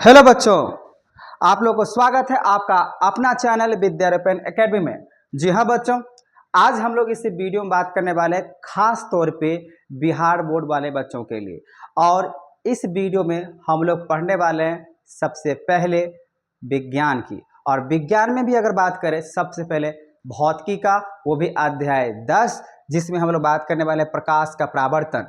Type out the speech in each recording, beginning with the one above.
Hello बच्चों, आप लोगों को स्वागत है आपका अपना चैनल विद्यारूपन एकेडमी में। जी हाँ बच्चों, आज हम लोग इस वीडियो में बात करने वाले हैं खास तौर पे बिहार बोर्ड वाले बच्चों के लिए। और इस वीडियो में हम लोग पढ़ने वाले हैं सबसे पहले विज्ञान की, और विज्ञान में भी अगर बात करें सबसे पहले भौतिकी का, वो भी अध्याय 10, जिसमें हम लोग बात करने वाले हैं प्रकाश का परावर्तन।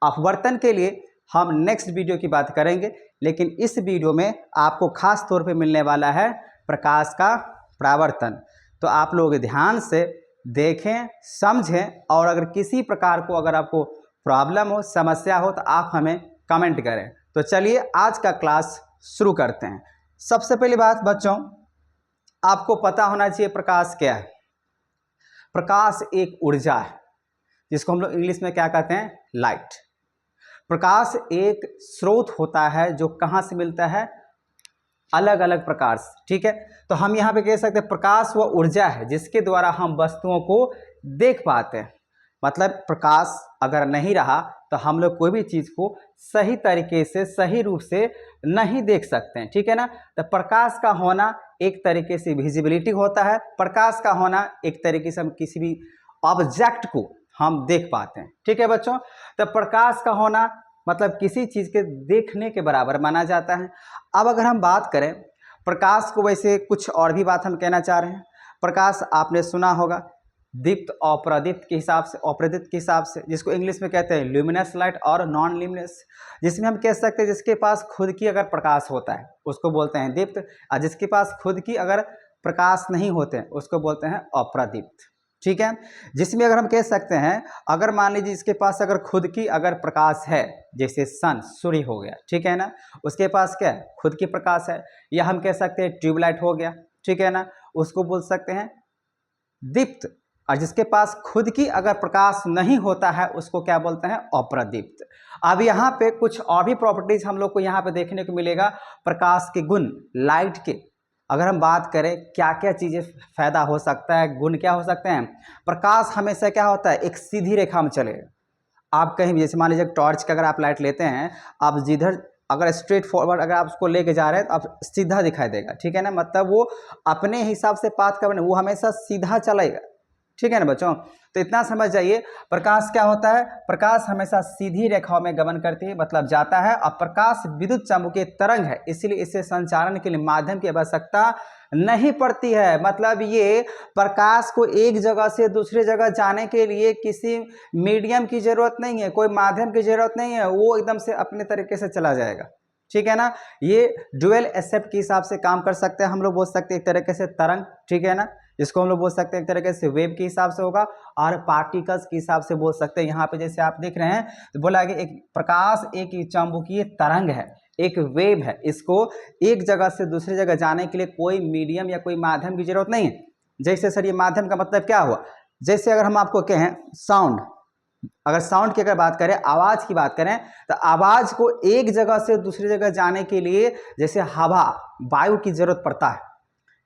अपवर्तन के लिए हम नेक्स्ट वीडियो की बात करेंगे, लेकिन इस वीडियो में आपको खास तौर पे मिलने वाला है प्रकाश का परावर्तन। तो आप लोग ध्यान से देखें, समझें, और अगर किसी प्रकार को अगर आपको प्रॉब्लम हो, समस्या हो, तो आप हमें कमेंट करें। तो चलिए आज का क्लास शुरू करते हैं। सबसे पहली बात बच्चों, आपको पता होना चाहिए प्रकाश क्या है। प्रकाश एक ऊर्जा है जिसको हम लोग इंग्लिश में क्या कहते हैं, लाइट। प्रकाश एक स्रोत होता है जो कहाँ से मिलता है, अलग अलग प्रकार से। ठीक है, तो हम यहाँ पे कह सकते हैं प्रकाश वह ऊर्जा है जिसके द्वारा हम वस्तुओं को देख पाते हैं। मतलब प्रकाश अगर नहीं रहा तो हम लोग कोई भी चीज़ को सही तरीके से, सही रूप से नहीं देख सकते हैं। ठीक है ना, तो प्रकाश का होना एक तरीके से विजिबिलिटी होता है। प्रकाश का होना एक तरीके से हम किसी भी ऑब्जेक्ट को हम देख पाते हैं। ठीक है बच्चों, तो प्रकाश का होना मतलब किसी चीज़ के देखने के बराबर माना जाता है। अब अगर हम बात करें प्रकाश को, वैसे कुछ और भी बात हम कहना चाह रहे हैं। प्रकाश आपने सुना होगा दीप्त और प्रदीप्त के हिसाब से, अप्रदीप्त के हिसाब से, जिसको इंग्लिश में कहते हैं ल्यूमिनस लाइट और नॉन ल्यूमिनस। जिसमें हम कह सकते हैं जिसके पास खुद की अगर प्रकाश होता है उसको बोलते हैं दीप्त, और जिसके पास खुद की अगर प्रकाश नहीं होते हैं उसको बोलते हैं अप्रदीप्त। ठीक है, जिसमें अगर हम कह सकते हैं, अगर मान लीजिए इसके पास अगर खुद की अगर प्रकाश है, जैसे सन, सूर्य हो गया, ठीक है ना, उसके पास क्या है, खुद की प्रकाश है। या हम कह सकते हैं ट्यूबलाइट हो गया, ठीक है ना, उसको बोल सकते हैं दीप्त। और जिसके पास खुद की अगर प्रकाश नहीं होता है उसको क्या बोलते हैं, अप्रदीप्त। अब यहाँ पे कुछ और भी प्रॉपर्टीज हम लोग को यहाँ पे देखने को मिलेगा प्रकाश के गुण, लाइट के। अगर हम बात करें क्या क्या चीज़ें फायदा हो सकता है, गुण क्या हो सकते हैं। प्रकाश हमेशा क्या होता है, एक सीधी रेखा में चलेगा। आप कहीं भी, जैसे मान लीजिए टॉर्च का अगर आप लाइट लेते हैं, आप जिधर अगर स्ट्रेट फॉरवर्ड अगर आप उसको लेके जा रहे हैं तो आप सीधा दिखाई देगा। ठीक है ना, मतलब वो अपने हिसाब से पाथ का बने, वो हमेशा सीधा चलेगा। ठीक है ना बच्चों, तो इतना समझ जाइए प्रकाश क्या होता है। प्रकाश हमेशा सीधी रेखाओं में गमन करती है, मतलब जाता है। और प्रकाश विद्युत चुम्बकीय तरंग है, इसलिए इसे संचारण के लिए माध्यम की आवश्यकता नहीं पड़ती है। मतलब ये प्रकाश को एक जगह से दूसरी जगह जाने के लिए किसी मीडियम की जरूरत नहीं है, कोई माध्यम की जरूरत नहीं है, वो एकदम से अपने तरीके से चला जाएगा। ठीक है ना, ये ड्यूअल एक्सेप्ट के हिसाब से काम कर सकते हैं। हम लोग बोल सकते हैं एक तरीके से तरंग, ठीक है ना, जिसको हम लोग बोल सकते हैं एक तरीके से वेव के हिसाब से होगा, और पार्टिकल्स के हिसाब से बोल सकते हैं। यहाँ पे जैसे आप देख रहे हैं तो बोला कि एक प्रकाश एक चुंबकीय तरंग है, एक वेव है। इसको एक जगह से दूसरी जगह जाने के लिए कोई मीडियम या कोई माध्यम की जरूरत नहीं है। जैसे सर ये माध्यम का मतलब क्या हुआ, जैसे अगर हम आपको कहें साउंड, अगर साउंड की अगर बात करें, आवाज की बात करें, तो आवाज को एक जगह से दूसरी जगह जाने के लिए जैसे हवा, वायु की जरूरत पड़ता है।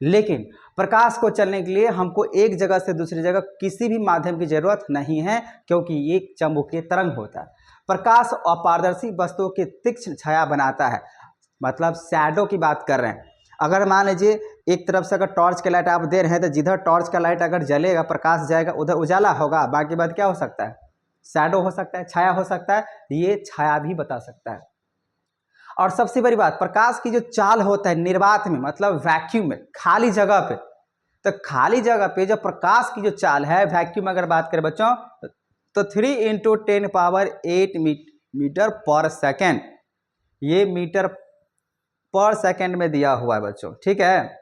लेकिन प्रकाश को चलने के लिए हमको एक जगह से दूसरी जगह किसी भी माध्यम की जरूरत नहीं है, क्योंकि ये चुंबकीय तरंग होता है। प्रकाश अपारदर्शी वस्तुओं की तीक्ष्ण छाया बनाता है, मतलब शैडो की बात कर रहे हैं। अगर मान लीजिए एक तरफ से अगर टॉर्च का लाइट आप दे रहे हैं, तो जिधर टॉर्च का लाइट अगर जलेगा, प्रकाश जाएगा, उधर उजाला होगा, बाकी बात क्या हो सकता है, शैडो हो सकता है, छाया हो सकता है। ये छाया भी बता सकता है। और सबसे बड़ी बात, प्रकाश की जो चाल होता है निर्वात में, मतलब वैक्यूम में, खाली जगह पे, तो खाली जगह पे जो प्रकाश की जो चाल है वैक्यूम में अगर बात करें बच्चों, तो 3 × 10⁸ मीटर पर सेकेंड, ये मीटर पर सेकेंड में दिया हुआ है बच्चों। ठीक है,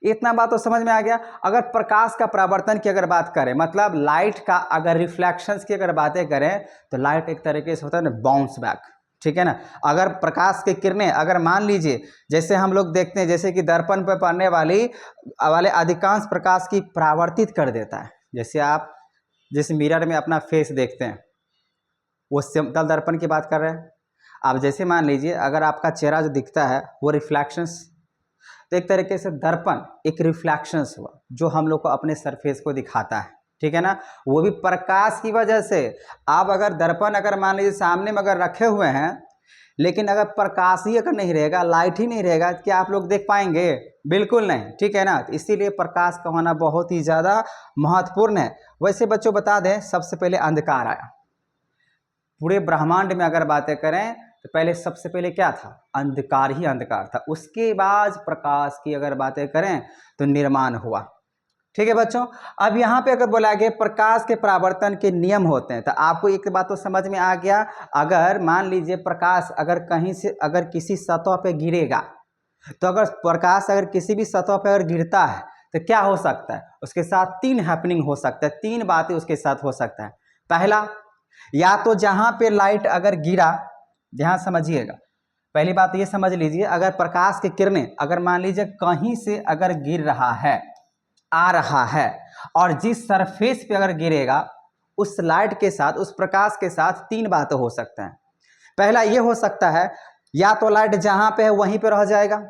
इतना बात तो समझ में आ गया। अगर प्रकाश का परावर्तन की अगर बात करें, मतलब लाइट का अगर रिफ्लेक्शंस की अगर बातें करें, तो लाइट एक तरीके से होता है ना बाउंस बैक। ठीक है ना, अगर प्रकाश की किरणें, अगर मान लीजिए जैसे हम लोग देखते हैं, जैसे कि दर्पण पर पड़ने वाले अधिकांश प्रकाश की परावर्तित कर देता है। जैसे आप जिस मिरर में अपना फेस देखते हैं, वो समतल दर्पण की बात कर रहे हैं। आप जैसे मान लीजिए अगर आपका चेहरा जो दिखता है वो रिफ्लेक्शंस, तो एक तरीके से दर्पण एक रिफ्लेक्शंस हुआ जो हम लोग को अपने सरफेस को दिखाता है। ठीक है ना, वो भी प्रकाश की वजह से। आप अगर दर्पण अगर मान लीजिए सामने में अगर रखे हुए हैं, लेकिन अगर प्रकाश ही अगर नहीं रहेगा, लाइट ही नहीं रहेगा, क्या आप लोग देख पाएंगे? बिल्कुल नहीं, ठीक है ना। तो इसीलिए प्रकाश का होना बहुत ही ज़्यादा महत्वपूर्ण है। वैसे बच्चों बता दें, सबसे पहले अंधकार आया। पूरे ब्रह्मांड में अगर बातें करें तो पहले सबसे पहले क्या था? अंधकार ही अंधकार था। उसके बाद प्रकाश की अगर बातें करें तो निर्माण हुआ। ठीक है बच्चों। अब यहाँ पे अगर बोला गया प्रकाश के परावर्तन के नियम होते हैं, तो आपको एक बात तो समझ में आ गया। अगर मान लीजिए प्रकाश अगर कहीं से अगर किसी सतह पे गिरेगा, तो अगर प्रकाश अगर किसी भी सतह पे अगर गिरता है तो क्या हो सकता है? उसके साथ तीन हैपनिंग हो सकता है, तीन बातें उसके साथ हो सकता है। पहला, या तो जहाँ पे लाइट अगर गिरा, ध्यान समझिएगा, पहली बात ये समझ लीजिए, अगर प्रकाश की किरणें अगर मान लीजिए कहीं से अगर गिर रहा है, आ रहा है, और जिस सरफेस पे अगर गिरेगा उस लाइट के साथ, उस प्रकाश के साथ तीन बातें हो सकता है। पहला ये हो सकता है, या तो लाइट जहां पे है वहीं पे रह जाएगा।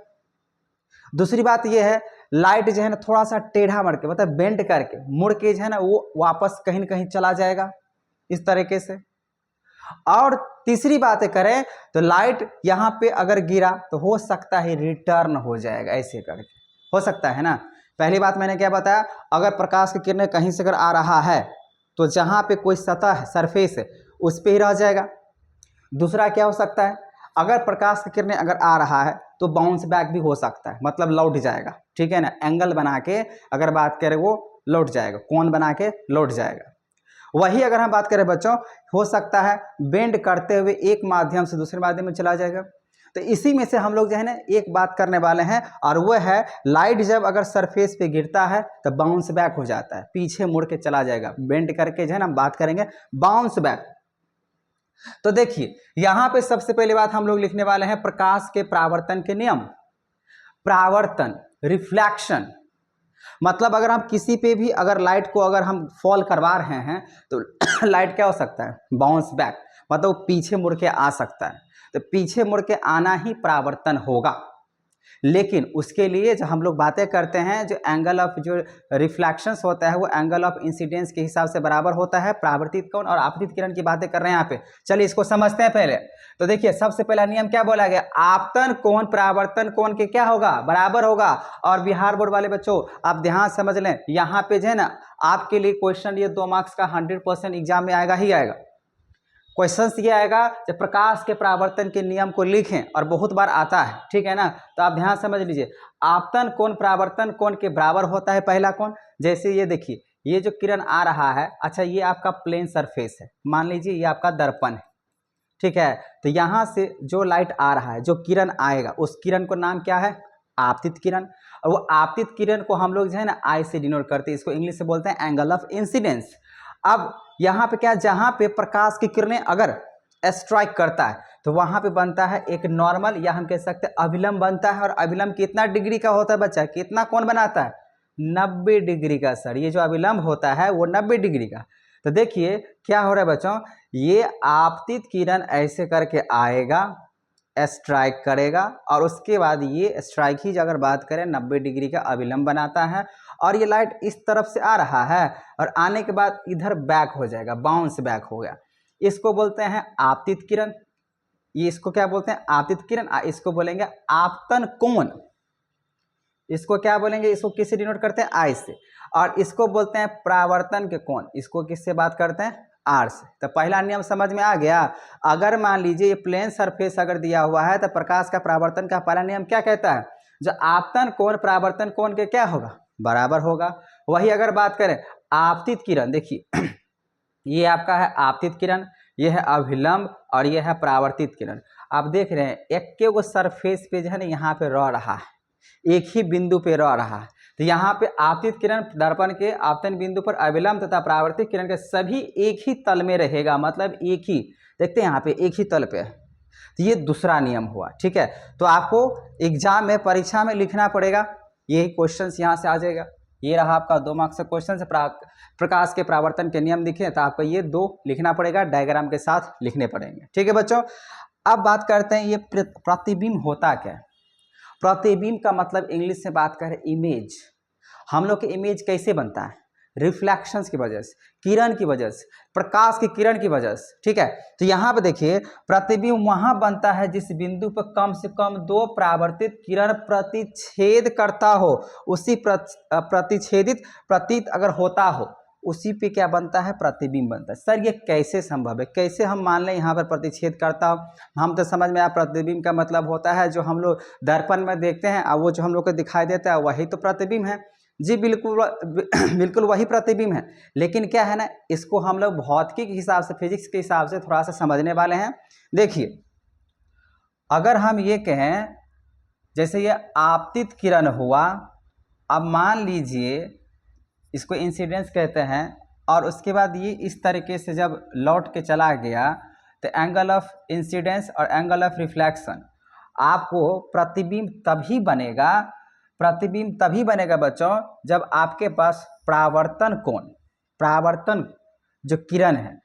दूसरी बात ये है, लाइट जो है ना थोड़ा सा टेढ़ा मड़ के, मतलब बेंड करके, मुड़ के जो है ना वो वापस कहीं न कहीं चला जाएगा, इस तरीके से। और तीसरी बात करें तो लाइट यहाँ पे अगर गिरा तो हो सकता है रिटर्न हो जाएगा, ऐसे करके हो सकता है ना। पहली बात मैंने क्या बताया, अगर प्रकाश की किरणें कहीं से अगर आ रहा है तो जहाँ पे कोई सतह है, सरफेस है, उस पे ही रह जाएगा। दूसरा क्या हो सकता है, अगर प्रकाश की किरणें अगर आ रहा है तो बाउंस बैक भी हो सकता है, मतलब लौट जाएगा, ठीक है ना। एंगल बना के अगर बात करें वो लौट जाएगा, कोण बना के लौट जाएगा। वही अगर हम बात करें बच्चों, हो सकता है बेंड करते हुए एक माध्यम से दूसरे माध्यम में चला जाएगा। तो इसी में से हम लोग जो है ना एक बात करने वाले हैं, और वो है लाइट जब अगर सरफेस पे गिरता है तो बाउंस बैक हो जाता है, पीछे मुड़ के चला जाएगा, बेंड करके जो है ना बात करेंगे बाउंस बैक। तो देखिए यहाँ पे सबसे पहली बात हम लोग लिखने वाले हैं प्रकाश के परावर्तन के नियम। परावर्तन, रिफ्लेक्शन, मतलब अगर हम किसी पे भी अगर लाइट को अगर हम फॉल करवा रहे हैं तो लाइट क्या हो सकता है? बाउंस बैक, मतलब वो पीछे मुड़ के आ सकता है। तो पीछे मुड़ के आना ही परावर्तन होगा। लेकिन उसके लिए जो हम लोग बातें करते हैं, जो एंगल ऑफ जो रिफ्लेक्शंस होता है वो एंगल ऑफ इंसिडेंस के हिसाब से बराबर होता है। परावर्तित कोण और आपतित किरण की बातें कर रहे हैं यहाँ पे। चलिए इसको समझते हैं पहले। तो देखिए सबसे पहला नियम क्या बोला गया, आपतन कोण परावर्तन कोण के क्या होगा? बराबर होगा। और बिहार बोर्ड वाले बच्चों आप ध्यान समझ लें, यहाँ पे जो है ना आपके लिए क्वेश्चन ये 2 मार्क्स का 100% एग्जाम में आएगा ही आएगा। क्वेश्चन ये आएगा जब प्रकाश के परावर्तन के नियम को लिखें, और बहुत बार आता है, ठीक है ना। तो आप ध्यान समझ लीजिए, आपतन कोण परावर्तन कोण के बराबर होता है पहला कोण। जैसे ये देखिए, ये जो किरण आ रहा है, अच्छा ये आपका प्लेन सरफेस है, मान लीजिए ये आपका दर्पण है, ठीक है। तो यहाँ से जो लाइट आ रहा है, जो किरण आएगा, उस किरण को नाम क्या है? आपतित किरण। और वो आपतित किरण को हम लोग जो है ना आई से डिनोट करते हैं, इसको इंग्लिश से बोलते हैं एंगल ऑफ इंसिडेंस। अब यहाँ पे क्या, जहाँ पे प्रकाश की किरणें अगर स्ट्राइक करता है तो वहाँ पे बनता है एक नॉर्मल, या हम कह सकते हैं अभिलंब बनता है। और अभिलंब कितना डिग्री का होता है बच्चा? कितना कोण बनाता है? 90 डिग्री का। सर ये जो अभिलंब होता है वो 90 डिग्री का। तो देखिए क्या हो रहा है बच्चों, ये आपतित किरण ऐसे करके आएगा, स्ट्राइक करेगा, और उसके बाद ये स्ट्राइक ही अगर बात करें 90 डिग्री का अभिलंब बनाता है। और ये लाइट इस तरफ से आ रहा है और आने के बाद इधर बैक हो जाएगा, बाउंस बैक हो गया। इसको बोलते हैं आपतित किरण। ये इसको क्या बोलते हैं? आपतित किरण। इसको बोलेंगे आपतन कोण। इसको क्या बोलेंगे? इसको किससे डिनोट करते हैं? आई से। और इसको बोलते हैं परावर्तन के कोण। इसको किससे बात करते हैं? आर से। तो पहला नियम समझ में आ गया। अगर मान लीजिए ये प्लेन सरफेस अगर दिया हुआ है तो प्रकाश का परावर्तन का पहला नियम क्या कहता है? जो आपतन कोण परावर्तन कोण के क्या होगा? बराबर होगा। वही अगर बात करें आपतित किरण, देखिए ये आपका है आपतित किरण, ये है अभिलंब, और ये है परावर्तित किरण। आप देख रहे हैं एक के वो सरफेस पे जो है ना यहाँ पे रह रहा है, एक ही बिंदु पे रह रहा है। तो यहाँ पे आपतित किरण दर्पण के आपतन बिंदु पर अभिलंब तथा परावर्तित किरण के सभी एक ही तल में रहेगा, मतलब एक ही, देखते हैं यहाँ पे एक ही तल पे है। तो ये दूसरा नियम हुआ, ठीक है। तो आपको एग्जाम में, परीक्षा में लिखना पड़ेगा, यही क्वेश्चन यहाँ से आ जाएगा। ये रहा आपका 2 मार्क्स का क्वेश्चन से प्रकाश के परावर्तन के नियम दिखे, तो आपको ये 2 लिखना पड़ेगा, डायग्राम के साथ लिखने पड़ेंगे, ठीक है बच्चों। अब बात करते हैं ये प्रतिबिंब होता क्या है। प्रतिबिंब का मतलब इंग्लिश में बात करें इमेज। हम लोग की इमेज कैसे बनता है? रिफ्लेक्शंस की वजह से, किरण की वजह से, प्रकाश की किरण की वजह से, ठीक है। तो यहाँ पे देखिए प्रतिबिंब वहां बनता है जिस बिंदु पर कम से कम दो परावर्तित किरण प्रतिच्छेद करता हो, उसी प्रतिच्छेदित प्रतीत अगर होता हो उसी पे क्या बनता है, प्रतिबिंब बनता है। सर ये कैसे संभव है, कैसे हम मान लें यहाँ पर प्रतिच्छेद करता हो, हम तो समझ में आया प्रतिबिंब का मतलब होता है जो हम लोग दर्पण में देखते हैं और वो जो हम लोग को दिखाई देता है वही तो प्रतिबिंब है। जी बिल्कुल बिल्कुल वही प्रतिबिंब है, लेकिन क्या है ना, इसको हम लोग भौतिकी के हिसाब से, फिजिक्स के हिसाब से थोड़ा सा समझने वाले हैं। देखिए अगर हम ये कहें जैसे ये आपतित किरण हुआ, अब मान लीजिए इसको इंसिडेंस कहते हैं, और उसके बाद ये इस तरीके से जब लौट के चला गया तो एंगल ऑफ इंसिडेंस और एंगल ऑफ रिफ्लेक्शन, आपको प्रतिबिंब तभी बनेगा, प्रतिबिंब तभी बनेगा बच्चों जब आपके पास परावर्तन कोण, परावर्तन जो किरण है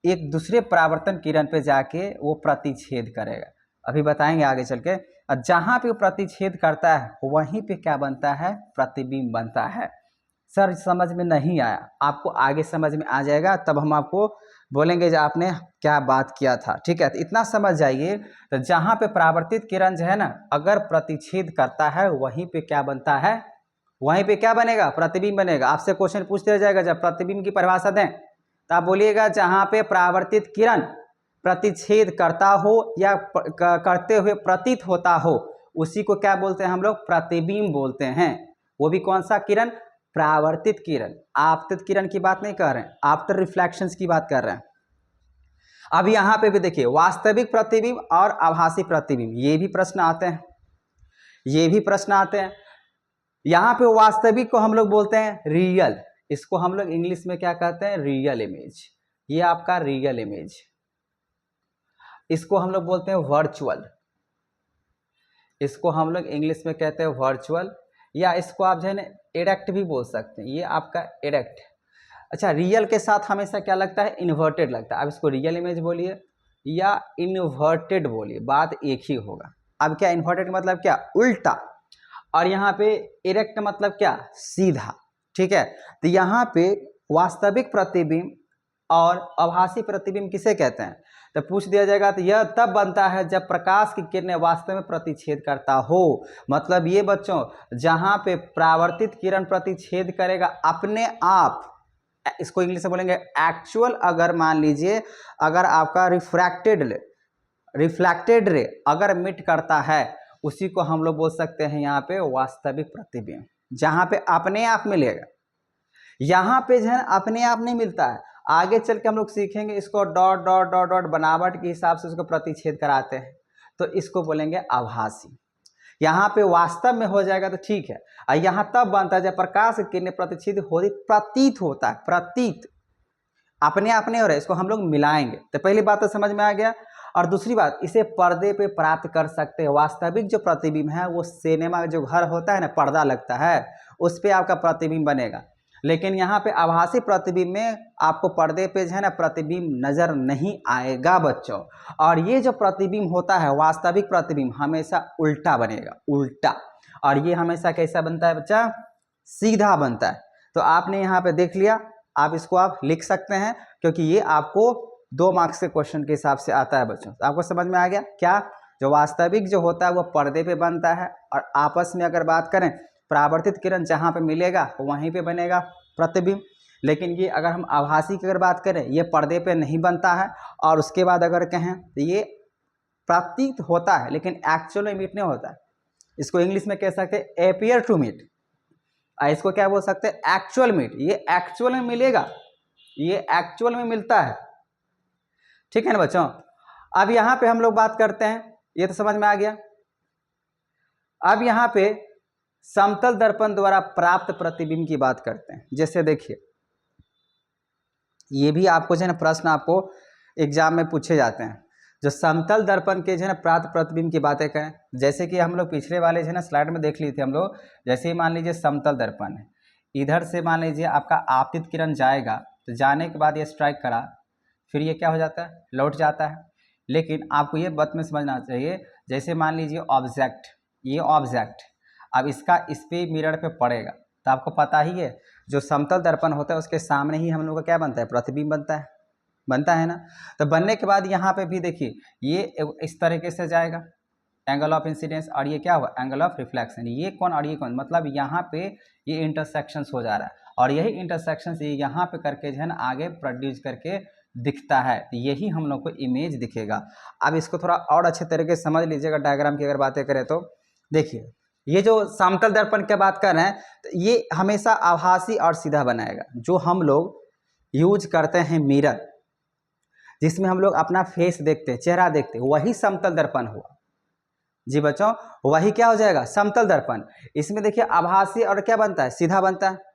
एक दूसरे परावर्तन किरण पे जाके वो प्रतिच्छेद करेगा। अभी बताएंगे आगे चल के। और जहाँ पे प्रतिच्छेद करता है वहीं पे क्या बनता है, प्रतिबिंब बनता है। सर समझ में नहीं आया, आपको आगे समझ में आ जाएगा, तब हम आपको बोलेंगे जो आपने क्या बात किया था, ठीक है। तो इतना समझ जाइए, तो जहाँ पे परावर्तित किरण जो है ना अगर प्रतिच्छेद करता है वहीं पे क्या बनता है, वहीं पे क्या बनेगा, प्रतिबिंब बनेगा। आपसे क्वेश्चन पूछते रह जाएगा, जब प्रतिबिंब की परिभाषा दें तो आप बोलिएगा जहाँ पे परावर्तित किरण प्रतिच्छेद करता हो या करते हुए प्रतीत होता हो उसी को क्या बोलते हैं हम लोग, प्रतिबिंब बोलते हैं। वो भी कौन सा किरण, परावर्तित किरण, आपतित किरण की बात नहीं कर रहे हैं, आफ्टर रिफ्लेक्शंस की बात कर रहे हैं। अब यहाँ पे भी देखिए वास्तविक प्रतिबिंब और आभासी प्रतिबिंब, ये भी प्रश्न आते हैं, ये भी प्रश्न आते हैं। यहाँ पे वास्तविक को हम लोग बोलते हैं रियल, इसको हम लोग इंग्लिश में क्या कहते हैं, रियल इमेज। ये आपका रियल इमेज, इसको हम लोग बोलते हैं वर्चुअल, इसको हम लोग इंग्लिश में कहते हैं वर्चुअल, या इसको आप जो है ना इरेक्ट भी बोल सकते हैं, ये आपका इरेक्ट। अच्छा रियल के साथ हमेशा क्या लगता है, इन्वर्टेड लगता है। अब इसको रियल इमेज बोलिए या इन्वर्टेड बोलिए, बात एक ही होगा। अब क्या इन्वर्टेड मतलब क्या, उल्टा, और यहाँ पे इरेक्ट मतलब क्या, सीधा, ठीक है। तो यहाँ पे वास्तविक प्रतिबिंब और आभासी प्रतिबिंब किसे कहते हैं, तो पूछ दिया जाएगा तो यह तब बनता है जब प्रकाश की किरणें वास्तव में प्रतिच्छेद करता हो। मतलब ये बच्चों जहाँ पे परावर्तित किरण प्रतिच्छेद करेगा अपने आप, इसको इंग्लिश में बोलेंगे एक्चुअल। अगर मान लीजिए अगर आपका रिफ्लेक्टेड रे अगर मिट करता है उसी को हम लोग बोल सकते हैं यहाँ पे वास्तविक प्रतिबिंब, जहाँ पे अपने आप मिलेगा। यहाँ पे जो है अपने आप नहीं मिलता है, आगे चल के हम लोग सीखेंगे इसको डॉट डॉट डॉट डॉट बनावट के हिसाब से उसको प्रतिच्छेद कराते हैं, तो इसको बोलेंगे आभासी। यहाँ पे वास्तव में हो जाएगा तो ठीक है, और यहाँ तब बनता है जब प्रकाश की किरणें प्रतिच्छेद होती, प्रतीत होता है, प्रतीत, अपने आप नहीं हो रहा है, इसको हम लोग मिलाएंगे। तो पहली बात तो समझ में आ गया। और दूसरी बात, इसे पर्दे पे प्राप्त कर सकते हैं। वास्तविक जो प्रतिबिंब है वो सिनेमा जो घर होता है ना, पर्दा लगता है, उस पर आपका प्रतिबिंब बनेगा। लेकिन यहाँ पे आभासी प्रतिबिंब में आपको पर्दे पे जो है ना प्रतिबिंब नजर नहीं आएगा बच्चों। और ये जो प्रतिबिंब होता है वास्तविक प्रतिबिंब हमेशा उल्टा बनेगा, उल्टा। और ये हमेशा कैसा बनता है बच्चा, सीधा बनता है। तो आपने यहाँ पे देख लिया, आप इसको आप लिख सकते हैं क्योंकि ये आपको 2 मार्क्स के क्वेश्चन के हिसाब से आता है बच्चों। तो आपको समझ में आ गया क्या, जो वास्तविक जो होता है वो पर्दे पे बनता है, और आपस में अगर बात करें परावर्तित किरण जहाँ पे मिलेगा वहीं पे बनेगा प्रतिबिंब। लेकिन ये अगर हम आभासी की अगर बात करें ये पर्दे पे नहीं बनता है, और उसके बाद अगर कहें तो ये प्रतीत होता है लेकिन एक्चुअल में मीट नहीं होता है। इसको इंग्लिश में कह सकते हैं एपियर टू मीट, इसको क्या बोल सकते हैं, एक्चुअल मीट। ये एक्चुअल में मिलेगा, ये एक्चुअल में मिलता है, ठीक है ना बच्चों। अब यहाँ पे हम लोग बात करते हैं, ये तो समझ में आ गया। अब यहाँ पे समतल दर्पण द्वारा प्राप्त प्रतिबिंब की बात करते हैं। जैसे देखिए ये भी आपको जो है ना प्रश्न आपको एग्जाम में पूछे जाते हैं, जो समतल दर्पण के जो है ना प्राप्त प्रतिबिंब की बातें करें। जैसे कि हम लोग पिछले वाले जो है ना स्लाइड में देख लिए थे हम लोग, जैसे ही मान लीजिए समतल दर्पण है, इधर से मान लीजिए आपका आपतित किरण जाएगा, तो जाने के बाद ये स्ट्राइक करा, फिर ये क्या हो जाता है, लौट जाता है। लेकिन आपको ये बात में समझना चाहिए, जैसे मान लीजिए ऑब्जेक्ट, ये ऑब्जेक्ट अब इसका इस पे मिरर पे पड़ेगा, तो आपको पता ही है जो समतल दर्पण होता है उसके सामने ही हम लोग का क्या बनता है, प्रतिबिंब बनता है ना। तो बनने के बाद यहाँ पे भी देखिए ये इस तरीके से जाएगा एंगल ऑफ इंसिडेंस, और ये क्या हुआ, एंगल ऑफ रिफ्लेक्शन। ये कौन और ये कौन, मतलब यहाँ पे ये इंटरसेक्शंस हो जा रहा है, और यही इंटरसेक्शंस ये यहाँ पे करके जो है ना आगे प्रोड्यूस करके दिखता है, तो यही हम लोग को इमेज दिखेगा। अब इसको थोड़ा और अच्छे तरीके से समझ लीजिएगा, डायग्राम की अगर बातें करें तो देखिए ये जो समतल दर्पण की बात कर रहे हैं तो ये हमेशा आभासी और सीधा बनाएगा। जो हम लोग यूज करते हैं मिरर, जिसमें हम लोग अपना फेस देखते हैं, चेहरा देखते हैं, वही समतल दर्पण हुआ जी बच्चों, वही क्या हो जाएगा, समतल दर्पण। इसमें देखिए आभासी और क्या बनता है, सीधा बनता है।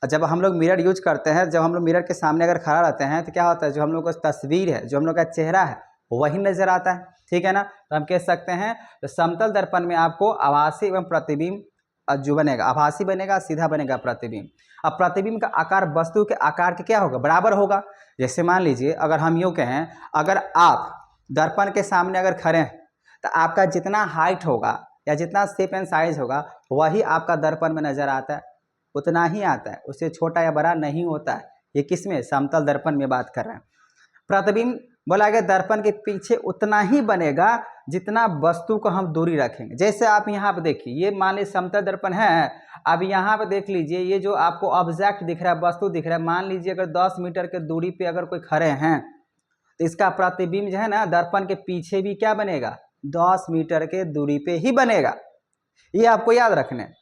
जब हम लोग मिरर यूज करते हैं, जब हम लोग मिरर के सामने अगर खड़ा रहते हैं तो क्या होता है, जो हम लोग का तस्वीर है, जो हम लोग का चेहरा है वही नजर आता है, ठीक है ना। तो हम कह सकते हैं तो समतल दर्पण में आपको आभासी एवं प्रतिबिंब जो बनेगा, आभासी बनेगा, सीधा बनेगा प्रतिबिंब। अब प्रतिबिंब का आकार वस्तु के आकार के क्या होगा, बराबर होगा। जैसे मान लीजिए अगर हम यूँ कहें, अगर आप दर्पण के सामने अगर खड़े हैं तो आपका जितना हाइट होगा या जितना शेप एंड साइज होगा वही आपका दर्पण में नजर आता है, उतना ही आता है, उससे छोटा या बड़ा नहीं होता है। ये किस में, समतल दर्पण में बात कर रहे हैं। प्रतिबिंब बोला गया दर्पण के पीछे उतना ही बनेगा जितना वस्तु को हम दूरी रखेंगे। जैसे आप यहाँ पे देखिए, ये मान लीजिए समतल दर्पण है, अब यहाँ पे देख लीजिए ये जो आपको ऑब्जेक्ट दिख रहा है, वस्तु दिख रहा है, मान लीजिए अगर 10 मीटर के दूरी पे अगर कोई खड़े हैं तो इसका प्रतिबिंब जो है ना दर्पण के पीछे भी क्या बनेगा, 10 मीटर के दूरी पे ही बनेगा। ये आपको याद रखना है।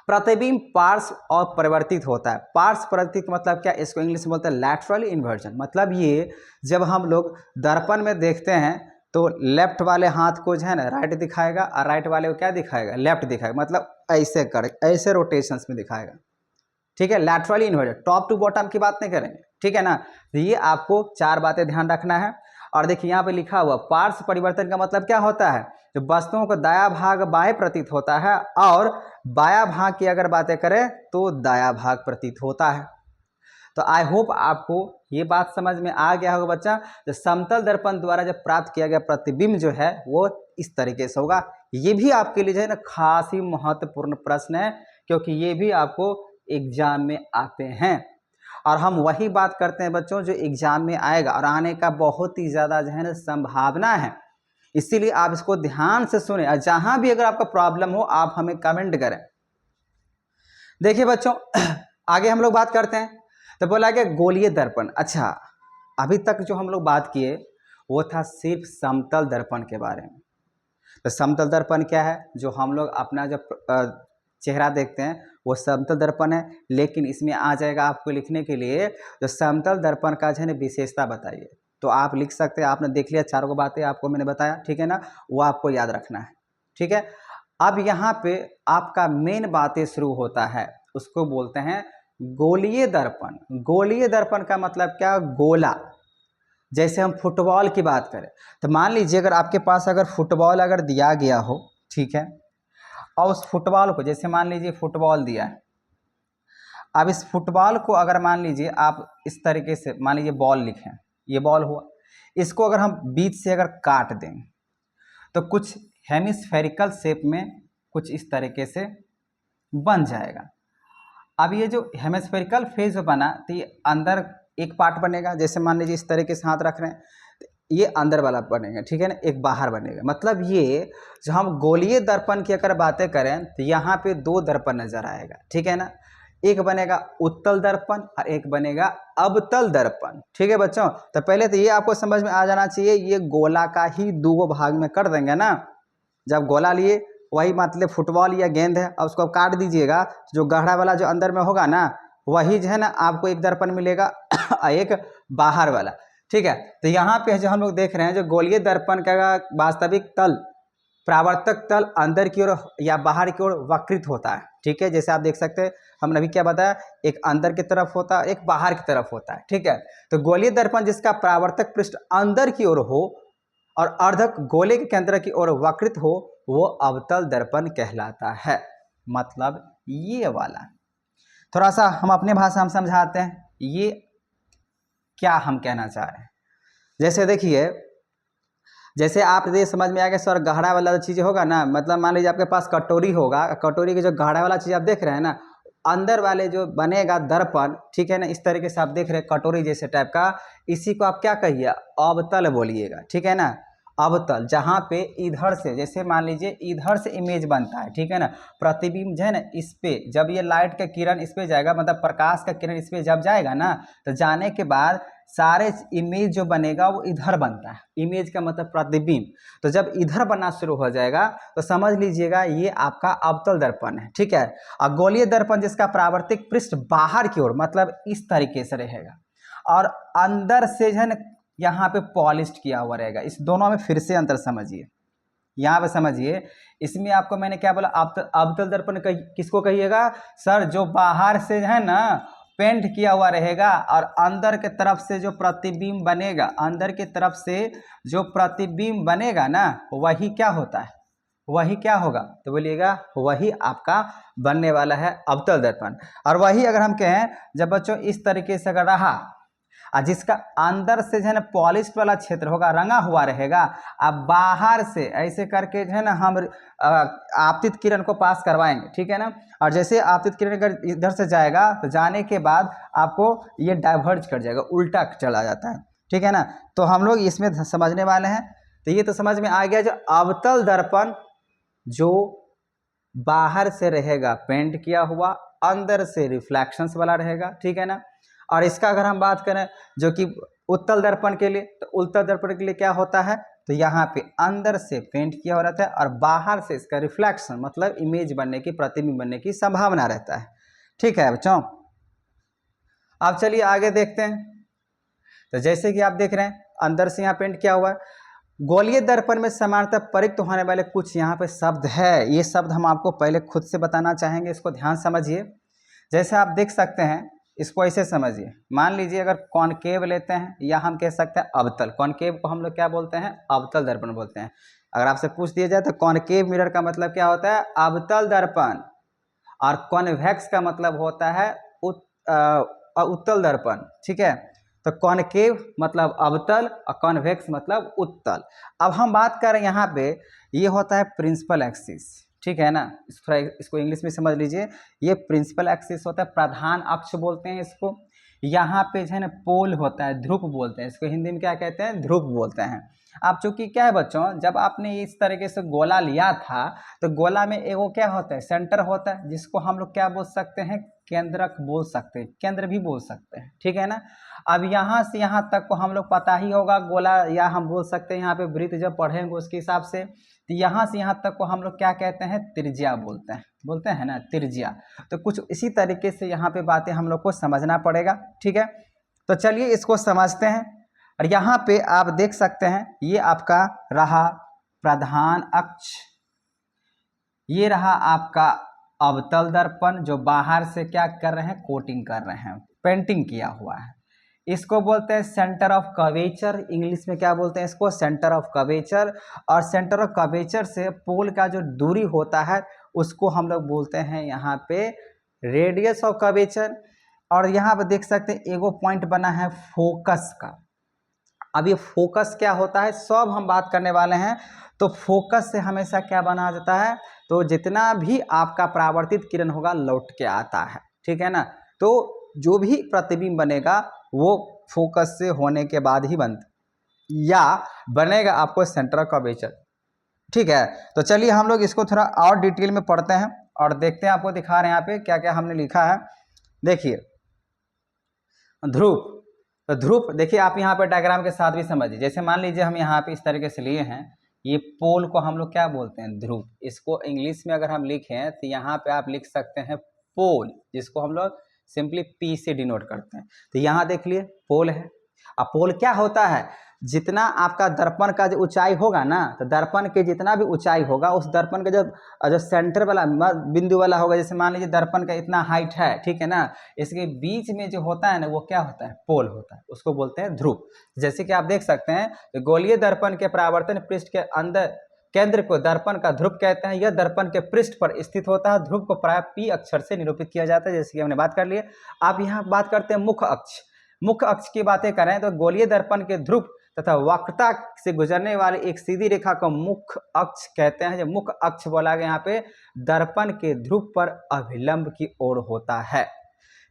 प्रतिबिंब पार्श्व और परिवर्तित होता है। पार्श्व परिवर्तित मतलब क्या, इसको इंग्लिश में बोलते हैं लैटरल इन्वर्जन। मतलब ये जब हम लोग दर्पण में देखते हैं तो लेफ्ट वाले हाथ को जो है ना राइट दिखाएगा और राइट वाले को क्या दिखाएगा, लेफ्ट दिखाएगा, मतलब ऐसे कर ऐसे रोटेशंस में दिखाएगा, ठीक है। Laterally inversion, top to bottom की बात नहीं करेंगे, ठीक है ना। तो ये आपको 4 बातें ध्यान रखना है। और देखिए यहाँ पे लिखा हुआ पार्श्व परिवर्तन का मतलब क्या होता है, जो वस्तुओं को दाया भाग बाएं प्रतीत होता है और बाया भाग की अगर बातें करें तो दाया भाग प्रतीत होता है। तो आई होप आपको ये बात समझ में आ गया होगा बच्चा। जो समतल दर्पण द्वारा जब प्राप्त किया गया प्रतिबिंब जो है वो इस तरीके से होगा। ये भी आपके लिए जो है ना खास ही महत्वपूर्ण प्रश्न है, क्योंकि ये भी आपको एग्जाम में आते हैं और हम वही बात करते हैं बच्चों जो एग्जाम में आएगा और आने का बहुत ही ज़्यादा जो है ना संभावना है। इसीलिए आप इसको ध्यान से सुने और जहां भी अगर आपका प्रॉब्लम हो आप हमें कमेंट करें। देखिए बच्चों आगे हम लोग बात करते हैं। तो बोला गया गोलीय दर्पण। अच्छा, अभी तक जो हम लोग बात किए वो था सिर्फ समतल दर्पण के बारे में। तो समतल दर्पण क्या है, जो हम लोग अपना जब चेहरा देखते हैं वो समतल दर्पण है। लेकिन इसमें आ जाएगा आपको लिखने के लिए जो समतल दर्पण का जो है ना विशेषता बताइए। तो आप लिख सकते हैं, आपने देख लिया 4 को बातें आपको मैंने बताया, ठीक है ना, वो आपको याद रखना है, ठीक है। अब यहाँ पे आपका मेन बातें शुरू होता है, उसको बोलते हैं गोलीय दर्पण। गोलीय दर्पण का मतलब क्या, गोला। जैसे हम फुटबॉल की बात करें तो मान लीजिए अगर आपके पास अगर फुटबॉल अगर दिया गया हो, ठीक है, और उस फुटबॉल को जैसे मान लीजिए फुटबॉल दिया है, अब इस फुटबॉल को अगर मान लीजिए आप इस तरीके से मान लीजिए बॉल लिखें, ये बॉल हुआ, इसको अगर हम बीच से अगर काट दें तो कुछ हेमिस्फेरिकल शेप में कुछ इस तरीके से बन जाएगा। अब ये जो हेमिस्फेरिकल फेस बना तो ये अंदर एक पार्ट बनेगा, जैसे मान लीजिए इस तरीके से हाथ रख रहे हैं तो ये अंदर वाला बनेगा, ठीक है ना, एक बाहर बनेगा। मतलब ये जो हम गोलीय दर्पण की अगर बातें करें तो यहाँ पे 2 दर्पण नजर आएगा, ठीक है ना। एक बनेगा उत्तल दर्पण और एक बनेगा अवतल दर्पण, ठीक है बच्चों। तो पहले तो ये आपको समझ में आ जाना चाहिए, ये गोला का ही 2 भाग में कर देंगे ना। जब गोला लिए वही मतलब फुटबॉल या गेंद है, अब उसको काट दीजिएगा, जो गहरा वाला जो अंदर में होगा ना वही जो है ना आपको एक दर्पण मिलेगा एक बाहर वाला, ठीक है। तो यहाँ पे जो हम लोग देख रहे हैं जो गोलीय दर्पण का वास्तविक तल, परावर्तक तल अंदर की ओर या बाहर की ओर वक्रित होता है, ठीक है। जैसे आप देख सकते हैं हमने अभी क्या बताया, एक अंदर की तरफ होता है एक बाहर की तरफ होता है, ठीक है। तो गोलीय दर्पण जिसका परावर्तक पृष्ठ अंदर की ओर हो और अर्धक गोले के केंद्र की ओर वक्रित हो वो अवतल दर्पण कहलाता है। मतलब ये वाला थोड़ा सा हम अपने भाषा में समझाते हैं, ये क्या हम कहना चाह रहे हैं। जैसे देखिए, जैसे आप ये समझ में आ गया सर गहरा वाला चीज़ होगा ना, मतलब मान लीजिए आपके पास कटोरी होगा, कटोरी की जो गहरा वाला चीज़ आप देख रहे हैं ना अंदर वाले जो बनेगा दर्पण, ठीक है ना, इस तरीके से आप देख रहे हैं कटोरी जैसे टाइप का, इसी को आप क्या कहिए, अवतल बोलिएगा, ठीक है ना, अवतल। जहाँ पे इधर से, जैसे मान लीजिए इधर से इमेज बनता है, ठीक है ना, प्रतिबिंब जो है ना इस पे, जब ये लाइट का किरण इस पे जाएगा, मतलब प्रकाश का किरण इस पे जब जाएगा ना, तो जाने के बाद सारे इमेज जो बनेगा वो इधर बनता है। इमेज का मतलब प्रतिबिंब। तो जब इधर बनना शुरू हो जाएगा तो समझ लीजिएगा ये आपका अवतल दर्पण है, ठीक है। और गोलीय दर्पण जिसका परावर्तिक पृष्ठ बाहर की ओर, मतलब इस तरीके से रहेगा, और अंदर से जो है ना यहाँ पे पॉलिश्ड किया हुआ रहेगा। इस दोनों में फिर से अंतर समझिए, यहाँ पे समझिए। इसमें आपको मैंने क्या बोला, अवतल दर्पण किसको कहिएगा सर, जो बाहर से है ना पेंट किया हुआ रहेगा और अंदर के तरफ से जो प्रतिबिंब बनेगा, अंदर की तरफ से जो प्रतिबिंब बनेगा ना, वही क्या होता है, वही क्या होगा, तो बोलिएगा वही आपका बनने वाला है अवतल दर्पण। और वही अगर हम कहें, जब बच्चों इस तरीके से अगर रहा, और जिसका अंदर से जो है ना पॉलिश वाला क्षेत्र होगा, रंगा हुआ रहेगा, अब बाहर से ऐसे करके जो है ना हम आपतित किरण को पास करवाएंगे, ठीक है ना। और जैसे आपतित किरण अगर इधर से जाएगा तो जाने के बाद आपको ये डाइवर्ज कर जाएगा, उल्टा चला जाता है, ठीक है ना। तो हम लोग इसमें समझने वाले हैं। तो ये तो समझ में आ गया, जो अवतल दर्पण जो बाहर से रहेगा पेंट किया हुआ, अंदर से रिफ्लेक्शंस वाला रहेगा, ठीक है ना। और इसका अगर हम बात करें जो कि उत्तल दर्पण के लिए, तो उत्तल दर्पण के लिए क्या होता है, तो यहाँ पे अंदर से पेंट किया हुआ रहता है और बाहर से इसका रिफ्लेक्शन, मतलब इमेज बनने की, प्रतिबिंब बनने की संभावना रहता है, ठीक है बच्चों। अब चलिए आगे देखते हैं। तो जैसे कि आप देख रहे हैं अंदर से यहाँ पेंट किया हुआ है। गोलीय दर्पण में समानतः परिक्त होने वाले कुछ यहाँ पे शब्द है, ये शब्द हम आपको पहले खुद से बताना चाहेंगे, इसको ध्यान समझिए। जैसे आप देख सकते हैं, इसको ऐसे समझिए, मान लीजिए अगर कॉनकेव लेते हैं, या हम कह सकते हैं अवतल। कॉनकेव को हम लोग क्या बोलते हैं, अवतल दर्पण बोलते हैं। अगर आपसे पूछ दिया जाए तो कॉनकेव मिरर का मतलब क्या होता है, अवतल दर्पण, और कॉन्वेक्स का मतलब होता है उत्तल दर्पण, ठीक है। तो कॉनकेव मतलब अवतल और कॉन्वेक्स मतलब उत्तल। अब हम बात कर रहे हैं यहाँ पे, ये होता है प्रिंसिपल एक्सिस, ठीक है ना। इसको इंग्लिश में समझ लीजिए, ये प्रिंसिपल एक्सिस होता है, प्रधान अक्ष बोलते हैं इसको। यहाँ पे जो है ना पोल होता है, ध्रुव बोलते हैं इसको, हिंदी में क्या कहते हैं, ध्रुव बोलते हैं। आप चूंकि क्या है बच्चों, जब आपने इस तरीके से गोला लिया था, तो गोला में एगो क्या होता है, सेंटर होता है, जिसको हम लोग क्या बोल सकते हैं, केंद्रक बोल सकते हैं, केंद्र भी बोल सकते हैं, ठीक है ना। अब यहाँ से यहाँ तक को हम लोग पता ही होगा गोला, या हम बोल सकते हैं यहाँ पे वृत्त जब पढ़ेंगे उसके हिसाब से, तो यहाँ से यहाँ तक को हम लोग क्या कहते हैं, त्रिज्या बोलते हैं ना, त्रिज्या। तो कुछ इसी तरीके से यहाँ पे बातें हम लोग को समझना पड़ेगा, ठीक है। तो चलिए इसको समझते हैं। और यहाँ पे आप देख सकते हैं, ये आपका रहा प्रधान अक्ष, ये रहा आपका अवतल दर्पण, जो बाहर से क्या कर रहे हैं, कोटिंग कर रहे हैं, पेंटिंग किया हुआ है। इसको बोलते हैं सेंटर ऑफ कर्वेचर, इंग्लिश में क्या बोलते हैं इसको, सेंटर ऑफ कर्वेचर। और सेंटर ऑफ कर्वेचर से पोल का जो दूरी होता है उसको हम लोग बोलते हैं यहाँ पे रेडियस ऑफ कर्वेचर। और यहाँ पे देख सकते हैं एगो पॉइंट बना है फोकस का। अब ये फोकस क्या होता है, सब हम बात करने वाले हैं। तो फोकस से हमेशा क्या बना जाता है, तो जितना भी आपका परावर्तित किरण होगा लौट के आता है, ठीक है ना। तो जो भी प्रतिबिंब बनेगा वो फोकस से होने के बाद ही बनता, या बनेगा आपको सेंटर ऑफ कर्वेचर, ठीक है। तो चलिए हम लोग इसको थोड़ा और डिटेल में पढ़ते हैं और देखते हैं, आपको दिखा रहे हैं यहाँ पे क्या क्या हमने लिखा है। देखिए ध्रुव, तो ध्रुव देखिए आप यहाँ पे डायग्राम के साथ भी समझिए। जैसे मान लीजिए हम यहाँ पे इस तरीके से लिए हैं, ये पोल को हम लोग क्या बोलते हैं, ध्रुव। इसको इंग्लिश में अगर हम लिखें तो यहाँ पे आप लिख सकते हैं पोल, जिसको हम लोग सिंपली पी से डिनोट करते हैं। तो यहाँ देख लिए पोल है। अब पोल क्या होता है, जितना आपका दर्पण का जो ऊंचाई होगा ना, तो दर्पण के जितना भी ऊंचाई होगा उस दर्पण का जो सेंटर वाला बिंदु वाला होगा, जैसे मान लीजिए दर्पण का इतना हाइट है, ठीक है ना, इसके बीच में जो होता है ना वो क्या होता है, पोल होता है, उसको बोलते हैं ध्रुव। जैसे कि आप देख सकते हैं तो गोलीय दर्पण के परावर्तन पृष्ठ के अंदर केंद्र को दर्पण का ध्रुव कहते हैं। यह दर्पण के पृष्ठ पर स्थित होता है। ध्रुव को प्राय पी अक्षर से निरूपित किया जाता है, जैसे कि हमने बात कर लिए। आप यहाँ बात करते हैं मुख्य अक्ष। मुख्य अक्ष की बातें करें तो गोलीय दर्पण के ध्रुव तथा वक्रता से गुजरने वाली एक सीधी रेखा को मुख्य अक्ष कहते हैं। जो मुख्य अक्ष बोला गया यहाँ पे दर्पण के ध्रुव पर अभिलंब की ओर होता है।